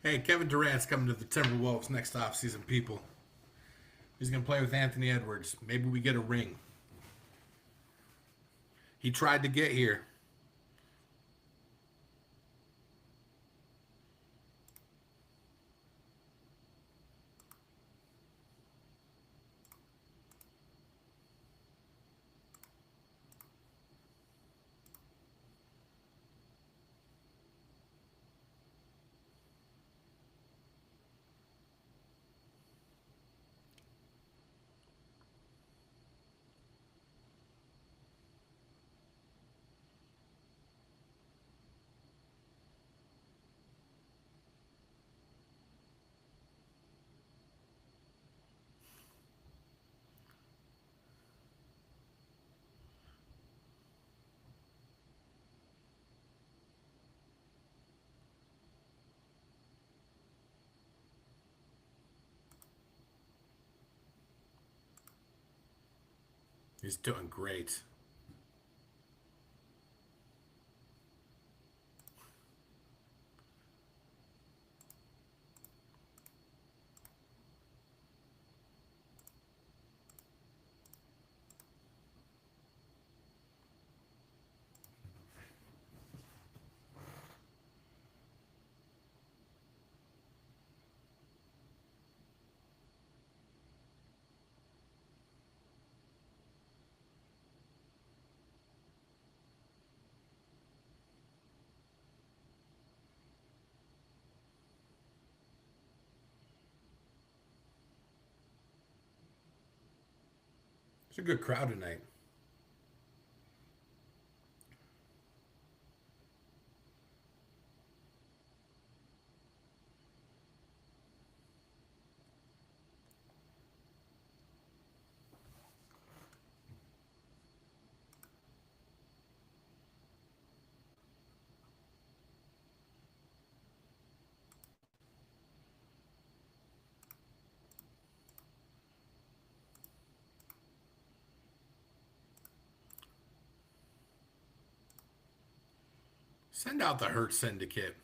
Hey, Kevin Durant's coming to the Timberwolves next offseason, people. He's going to play with Anthony Edwards. Maybe we get a ring. He tried to get here. He's doing great. It's a good crowd tonight. Send out the Hurt Syndicate.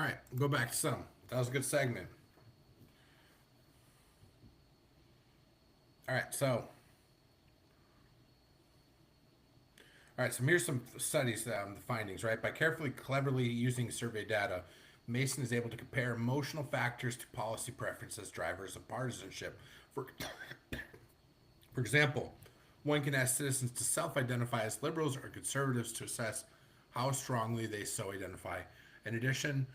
right, go back to some. That was a good segment. All right, so here's some studies, the findings, right? By carefully, cleverly using survey data, Mason is able to compare emotional factors to policy preferences, drivers of partisanship. For, for example, one can ask citizens to self identify as liberals or conservatives to assess how strongly they so identify. In addition,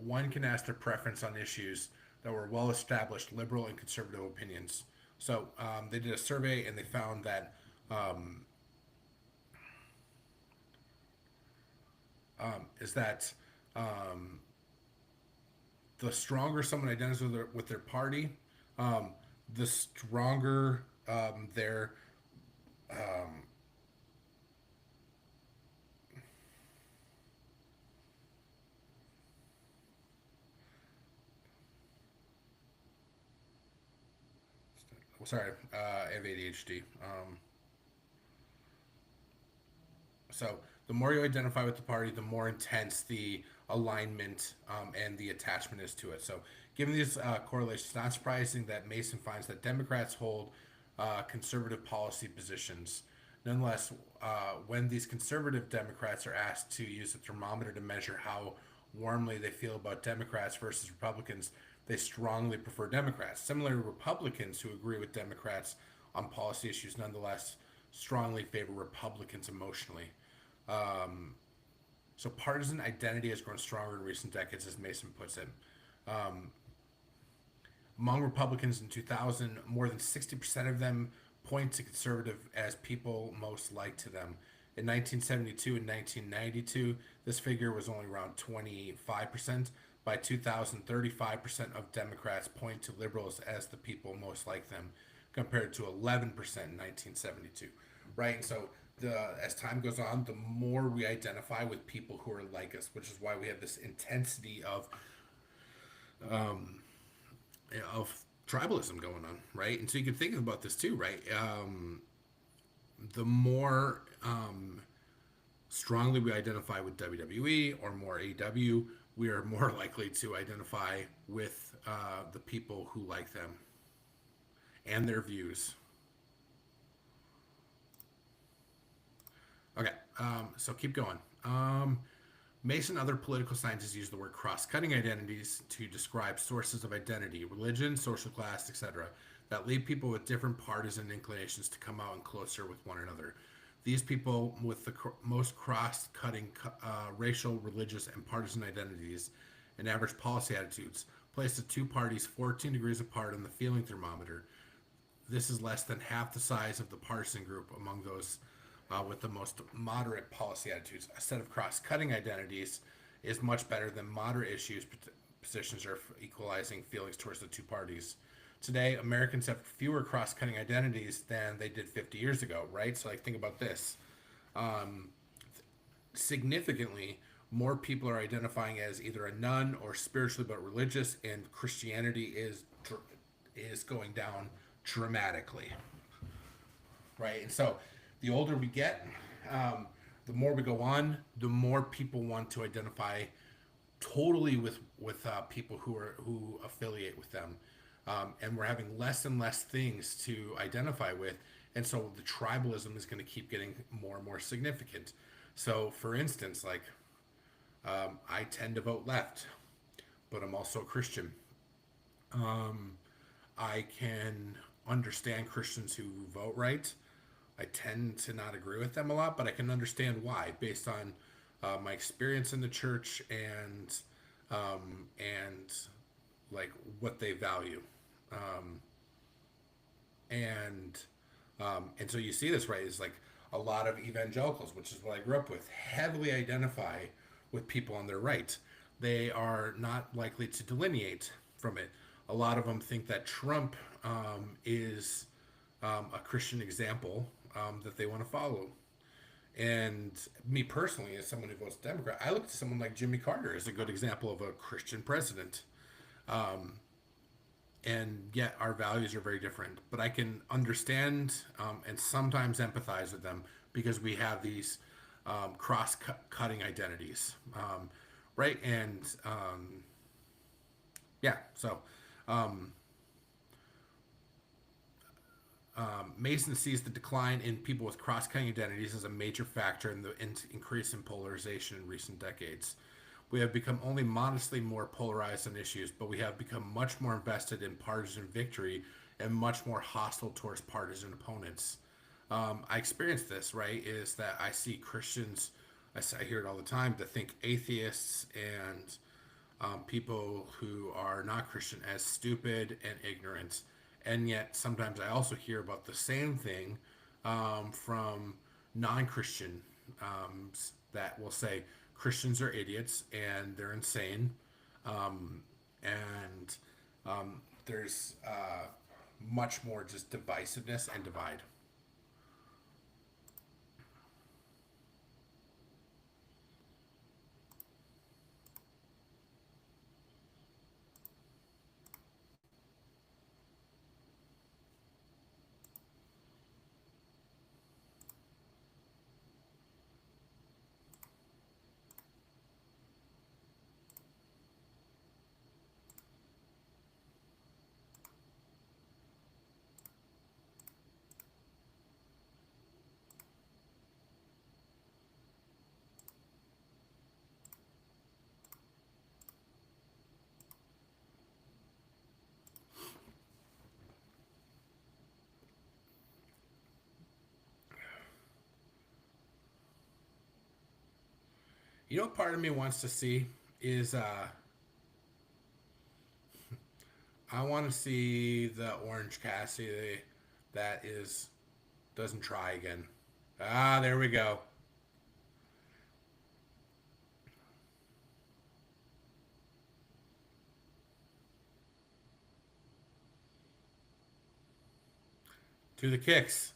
one can ask their preference on issues that were well established liberal and conservative opinions. So they did a survey and they found that is that um, the stronger someone identifies with their party, um, the stronger their sorry, I have ADHD. So the more you identify with the party, the more intense the alignment and the attachment is to it. So, given these correlations, not surprising that Mason finds that Democrats hold conservative policy positions. Nonetheless, when these conservative Democrats are asked to use a thermometer to measure how warmly they feel about Democrats versus Republicans, they strongly prefer Democrats. Similarly, Republicans who agree with Democrats on policy issues nonetheless strongly favor Republicans emotionally. Um, so partisan identity has grown stronger in recent decades, as Mason puts it. Um, Among Republicans in 2000, more than 60% of them point to conservative as people most like to them. In 1972 and 1992, this figure was only around 25%. By 2000, 35% of Democrats point to liberals as the people most like them, compared to 11% in 1972. Right? And so as time goes on, the more we identify with people who are like us, which is why we have this intensity of tribalism going on, right? And so you can think about this too, right? The more strongly we identify with WWE or more AW, we are more likely to identify with the people who like them and their views. Okay, so keep going. Mason and other political scientists use the word cross-cutting identities to describe sources of identity, religion, social class, etc., that lead people with different partisan inclinations to come out and closer with one another. These people with the most cross-cutting racial, religious, and partisan identities and average policy attitudes place the two parties 14 degrees apart on the feeling thermometer. This is less than half the size of the partisan group among those with the most moderate policy attitudes. A set of cross-cutting identities is much better than moderate issues positions or equalizing feelings towards the two parties. Today, Americans have fewer cross-cutting identities than they did 50 years ago, right? So, like, think about this. Um, Significantly, more people are identifying as either a nun or spiritually but religious, and Christianity is going down dramatically, right? And so, the older we get, the more we go on, the more people want to identify totally with people who affiliate with them, and we're having less and less things to identify with, and so the tribalism is going to keep getting more and more significant. So, for instance, like I tend to vote left, but I'm also a Christian. Um, I can understand Christians who vote right. I tend to not agree with them a lot, but I can understand why based on my experience in the church and like what they value. Um, and and so you see this, right, is like a lot of evangelicals, which is what I grew up with, heavily identify with people on their right. They are not likely to delineate from it. A lot of them think that Trump is a Christian example that they want to follow. And me personally, as someone who votes Democrat, I look to someone like Jimmy Carter as a good example of a Christian president. Um, and yet our values are very different. But I can understand and sometimes empathize with them because we have these cross-cutting identities, right? And yeah, so um, Mason sees the decline in people with cross-cutting identities as a major factor in the increase in polarization in recent decades. We have become only modestly more polarized on issues, but we have become much more invested in partisan victory and much more hostile towards partisan opponents. I experience this, right? Is that I see Christians, I hear it all the time, to think atheists and people who are not Christian as stupid and ignorant. And yet, sometimes I also hear about the same thing from non Christian that will say Christians are idiots and they're insane. And there's much more just divisiveness and divide. You know what part of me wants to see is I want to see the Orange Cassidy that is doesn't try again. Ah, there we go. To the kicks.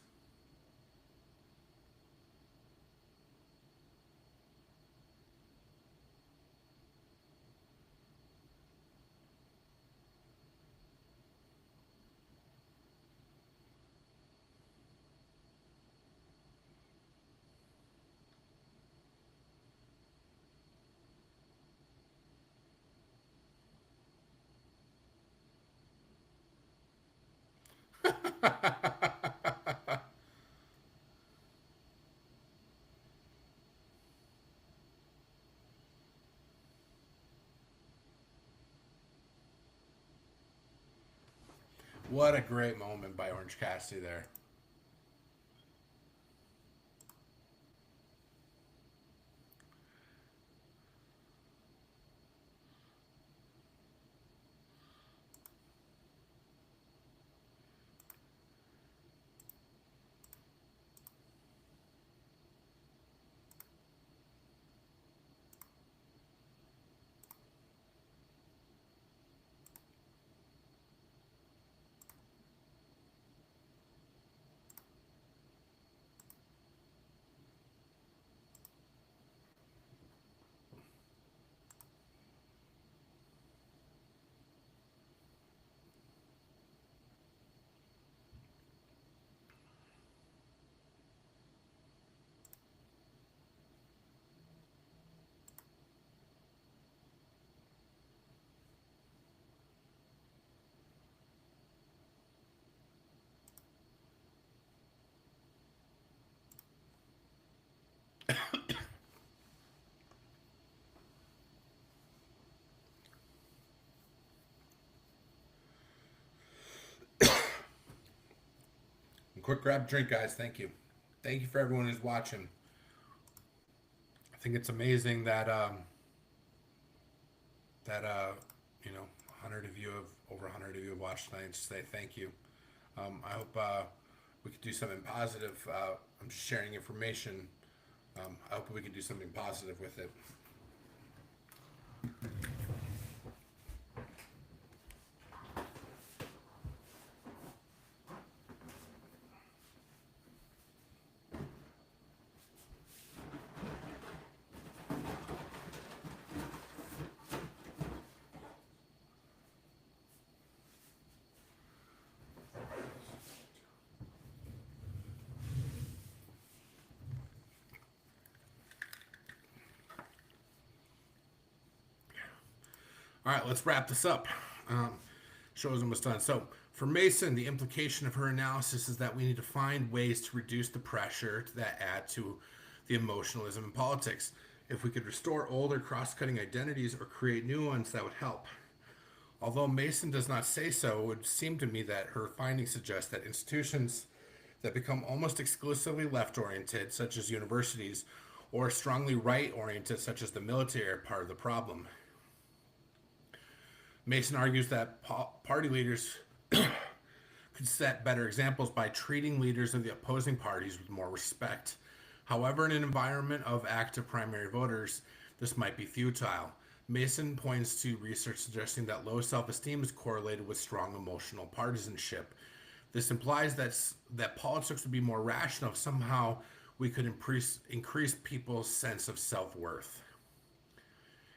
What a great moment by Orange Cassidy there. Quick grab drink, guys. Thank you. Thank you for everyone who's watching. I think it's amazing that that you know 100 of you have over 100 of you have watched tonight. Just say thank you. I hope we could do something positive. I'm just sharing information. I hope we can do something positive with it. All right, let's wrap this up. Um, Shows almost done. So, for Mason, the implication of her analysis is that we need to find ways to reduce the pressure that add to the emotionalism in politics. If we could restore older cross cutting identities or create new ones, that would help. Although Mason does not say so, it would seem to me that her findings suggest that institutions that become almost exclusively left oriented, such as universities, or strongly right oriented, such as the military, are part of the problem. Mason argues that party leaders could set better examples by treating leaders of the opposing parties with more respect. However, in an environment of active primary voters, this might be futile. Mason points to research suggesting that low self esteem is correlated with strong emotional partisanship. This implies that politics would be more rational if somehow we could increase people's sense of self worth.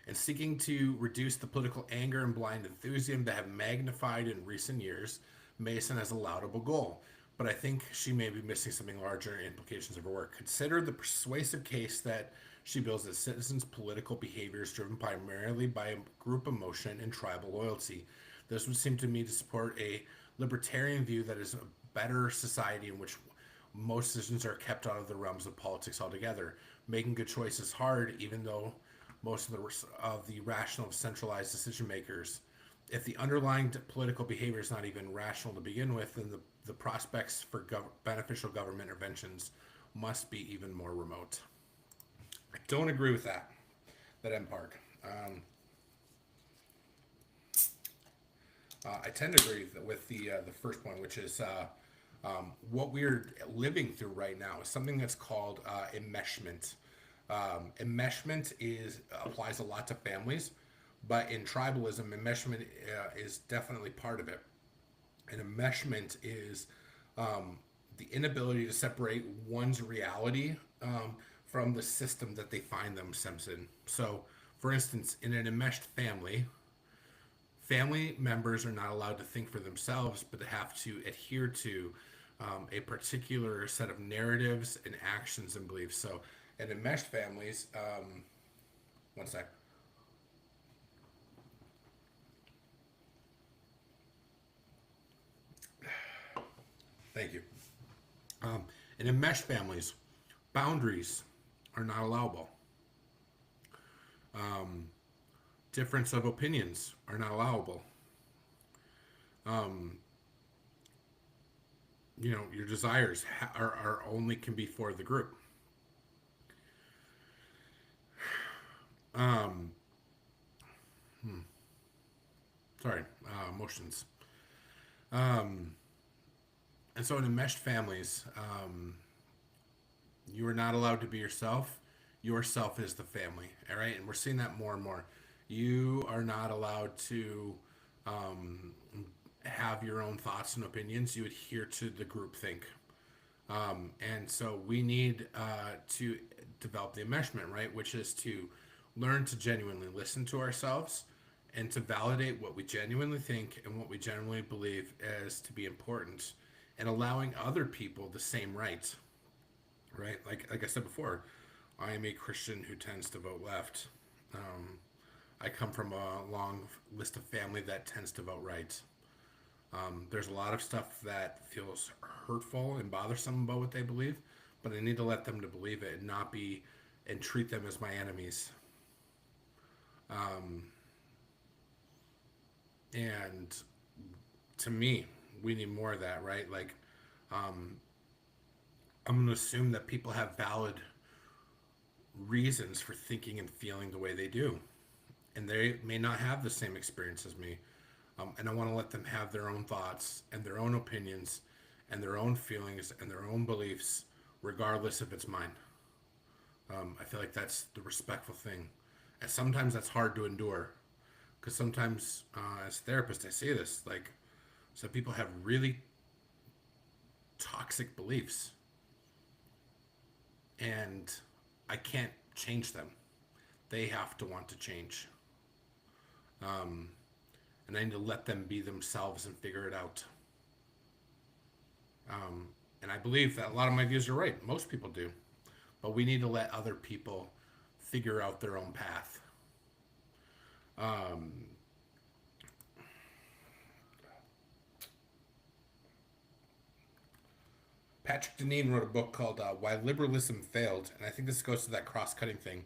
And seeking to reduce the political anger and blind enthusiasm that have magnified in recent years, Mason has a laudable goal. But I think she may be missing something larger in implications of her work. Consider the persuasive case that she builds that citizens' political behavior is driven primarily by group emotion and tribal loyalty. This would seem to me to support a libertarian view that is a better society in which most decisions are kept out of the realms of politics altogether. Making good choices is hard, even though most of the rational centralized decision makers. If the underlying political behavior is not even rational to begin with, then the prospects for beneficial government interventions must be even more remote. I don't agree with that end part. I tend to agree with the first point, which is what we're living through right now is something that's called enmeshment. Enmeshment applies a lot to families, but in tribalism, enmeshment is definitely part of it. And enmeshment is the inability to separate one's reality from the system that they find themselves in. So, for instance, in an enmeshed family, family members are not allowed to think for themselves, but they have to adhere to a particular set of narratives and actions and beliefs. So, in enmeshed families, one sec. Thank you. In enmeshed families, boundaries are not allowable. Difference of opinions are not allowable. Um, your desires are only can be for the group. Um, Sorry, emotions. Um, and so in enmeshed families, you are not allowed to be yourself. Yourself is the family. All right, and we're seeing that more and more. You are not allowed to um, have your own thoughts and opinions. You adhere to the group think. And so we need to develop the enmeshment, right? Which is to learn to genuinely listen to ourselves and to validate what we genuinely think and what we genuinely believe as to be important, and allowing other people the same rights, right? Like I said before, I am a Christian who tends to vote left. Um, I come from a long list of family that tends to vote right. There's a lot of stuff that feels hurtful and bothersome about what they believe, but I need to let them to believe it and not be and treat them as my enemies. Um, and to me, we need more of that, right? Like, um, I'm going to assume that people have valid reasons for thinking and feeling the way they do, and they may not have the same experience as me. And I want to let them have their own thoughts and their own opinions and their own feelings and their own beliefs, regardless if it's mine. I feel like that's the respectful thing. And sometimes that's hard to endure because sometimes, as a therapist, I see this. Like, some people have really toxic beliefs, and I can't change them. They have to want to change. Um, and I need to let them be themselves and figure it out. And I believe that a lot of my views are right. Most people do. But we need to let other people figure out their own path. Patrick Deneen wrote a book called Why Liberalism Failed. And I think this goes to that cross cutting thing.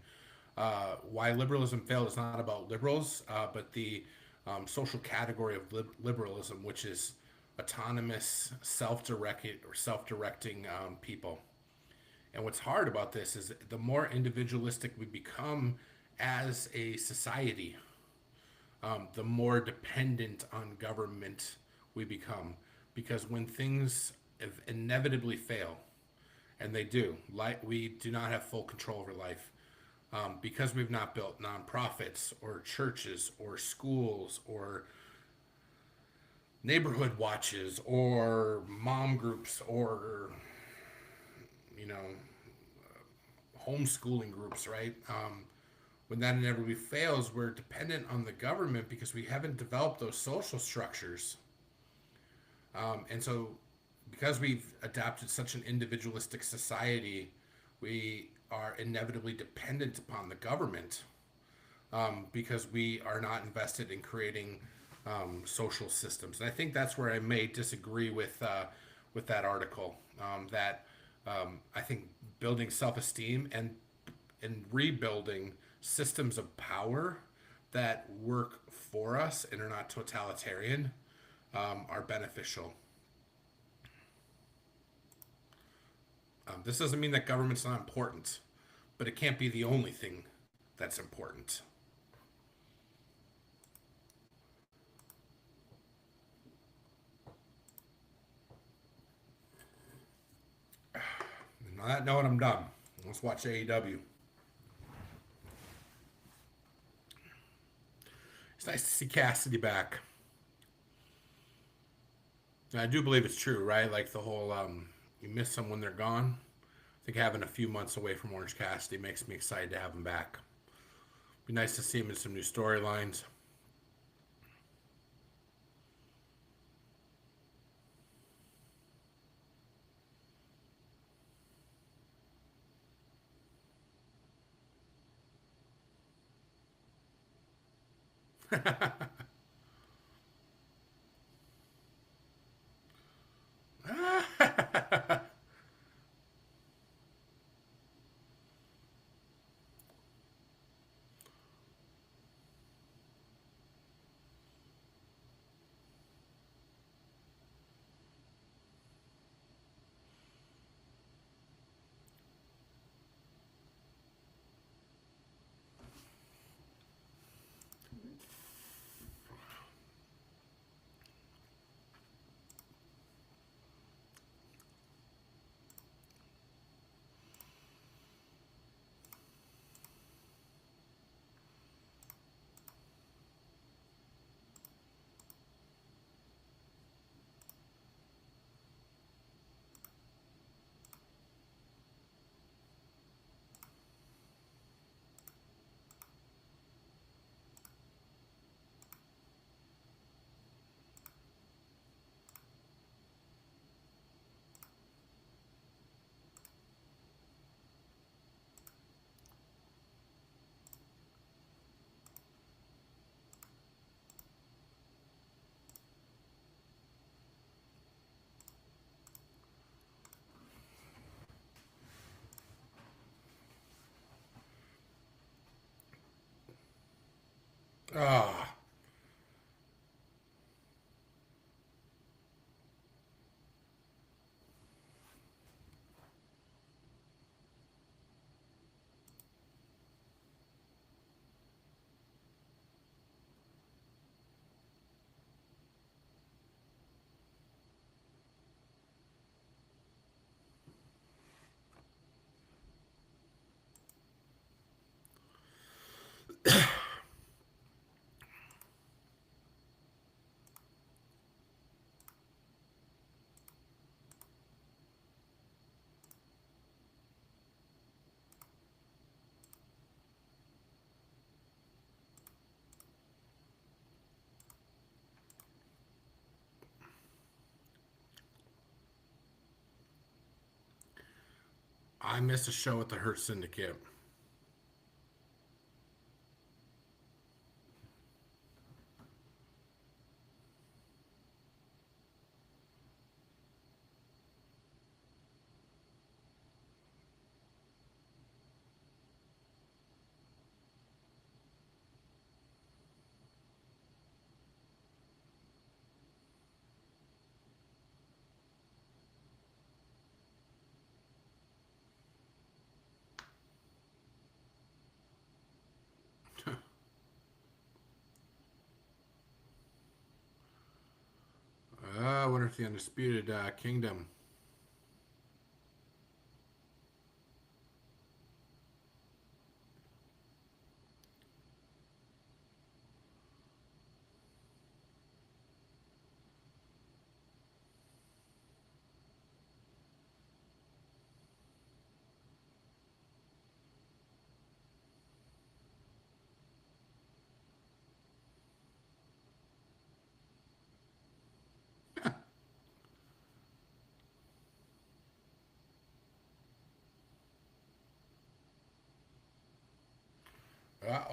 Why liberalism failed is not about liberals, but the social category of liberalism, which is autonomous, self-directing people. And what's hard about this is the more individualistic we become as a society, the more dependent on government we become. Because when things inevitably fail, and they do, like we do not have full control over life, because we've not built nonprofits or churches or schools or neighborhood watches or mom groups or you know homeschooling groups, right? When that inevitably fails, we're dependent on the government because we haven't developed those social structures. And so, because we've adapted such an individualistic society, we are inevitably dependent upon the government, because we are not invested in creating social systems. And I think that's where I may disagree with that article. I think building self-esteem and rebuilding systems of power that work for us and are not totalitarian are beneficial. This doesn't mean that government's not important, but it can't be the only thing that's important. And on that note, I'm done. Let's watch AEW. It's nice to see Cassidy back. And I do believe it's true, right? Like the whole you miss them when they're gone. I think having a few months away from Orange Cassidy makes me excited to have him back. Be nice to see him in some new storylines. Ah, I missed a show at the Hurt Syndicate. with the Undisputed Kingdom.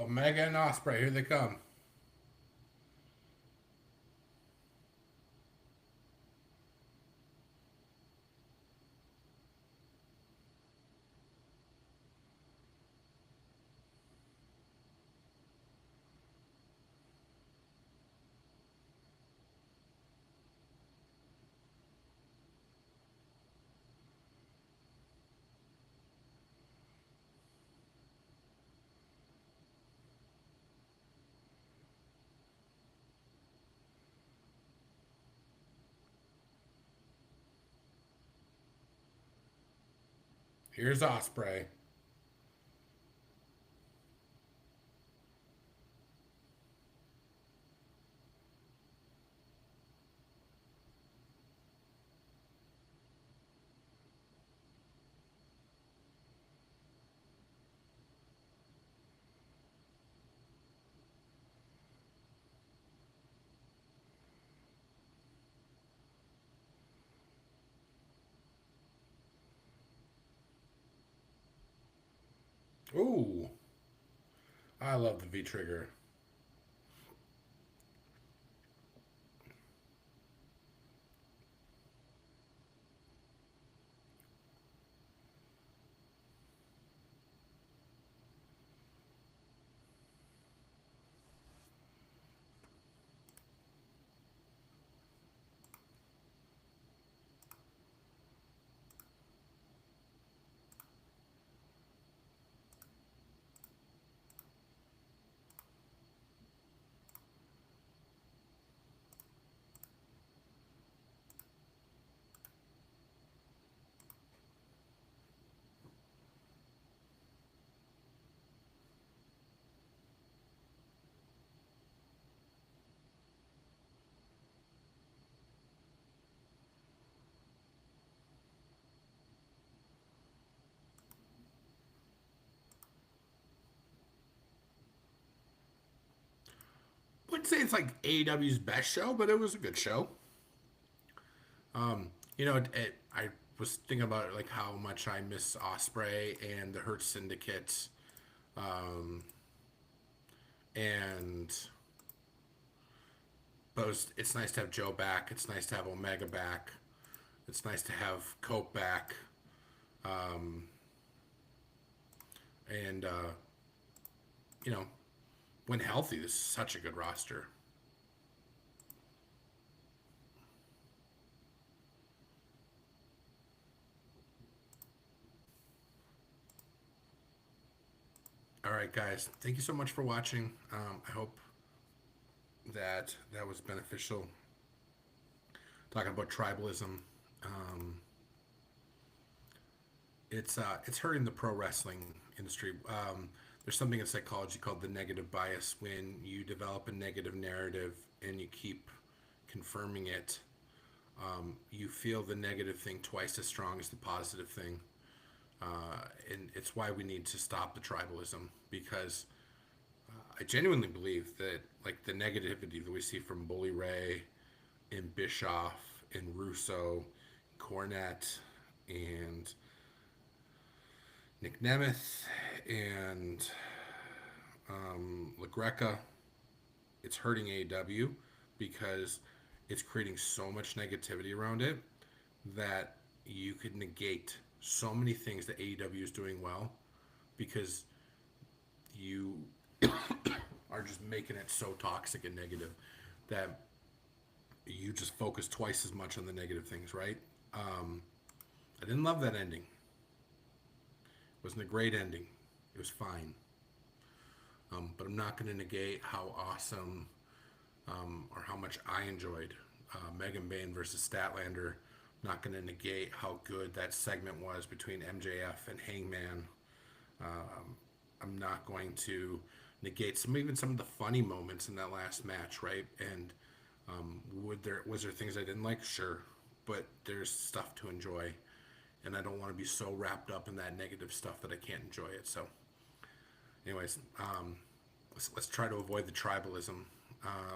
Omega and Osprey, here they come. Here's Osprey. Ooh, I love the V trigger. Wouldn't say it's like AEW's best show, but it was a good show. I was thinking about it, like how much I miss Osprey and the Hurt Syndicate, and but it's nice to have Joe back. It's nice to have Omega back. It's nice to have Cope back, and you know, when healthy, this is such a good roster. All right, guys, thank you so much for watching. I hope that was beneficial. Talking about tribalism, um, it's hurting the pro wrestling industry. There's something in psychology called the negative bias. When you develop a negative narrative and you keep confirming it, you feel the negative thing twice as strong as the positive thing. And it's why we need to stop the tribalism, because I genuinely believe that, like, the negativity that we see from Bully Ray and Bischoff and Russo, Cornette, and Nick Nemeth, and LaGreca, it's hurting AEW because it's creating so much negativity around it that you could negate so many things that AEW is doing well because you are just making it so toxic and negative that you just focus twice as much on the negative things, right? I didn't love that ending. It wasn't a great ending. It was fine. But I'm not going to negate how awesome or how much I enjoyed Megan Bayne versus Statlander. Not going to negate how good that segment was between MJF and Hangman. I'm not going to negate even some of the funny moments in that last match, right? And was there things I didn't like? Sure, but there's stuff to enjoy, and I don't want to be so wrapped up in that negative stuff that I can't enjoy it. So, anyways, let's try to avoid the tribalism.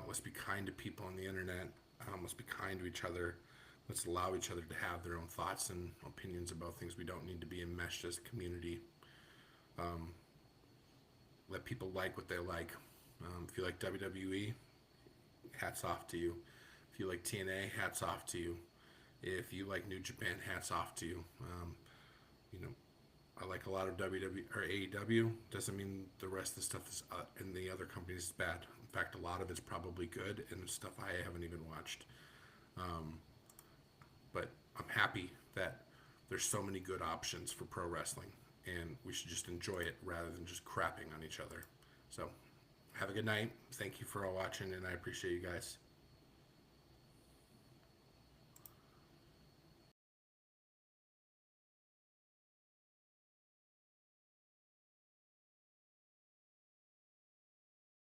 Let's be kind to people on the internet. Let's be kind to each other. Let's allow each other to have their own thoughts and opinions about things. We don't need to be enmeshed as a community. Let people like what they like. If you like WWE, hats off to you. If you like TNA, hats off to you. If you like New Japan, hats off to you. You know, I like a lot of WWE or AEW. Doesn't mean the rest of the stuff is in the other companies is bad. In fact, a lot of it's probably good and stuff I haven't even watched. But I'm happy that there's so many good options for pro wrestling, and we should just enjoy it rather than just crapping on each other. So, have a good night. Thank you for all watching, and I appreciate you guys.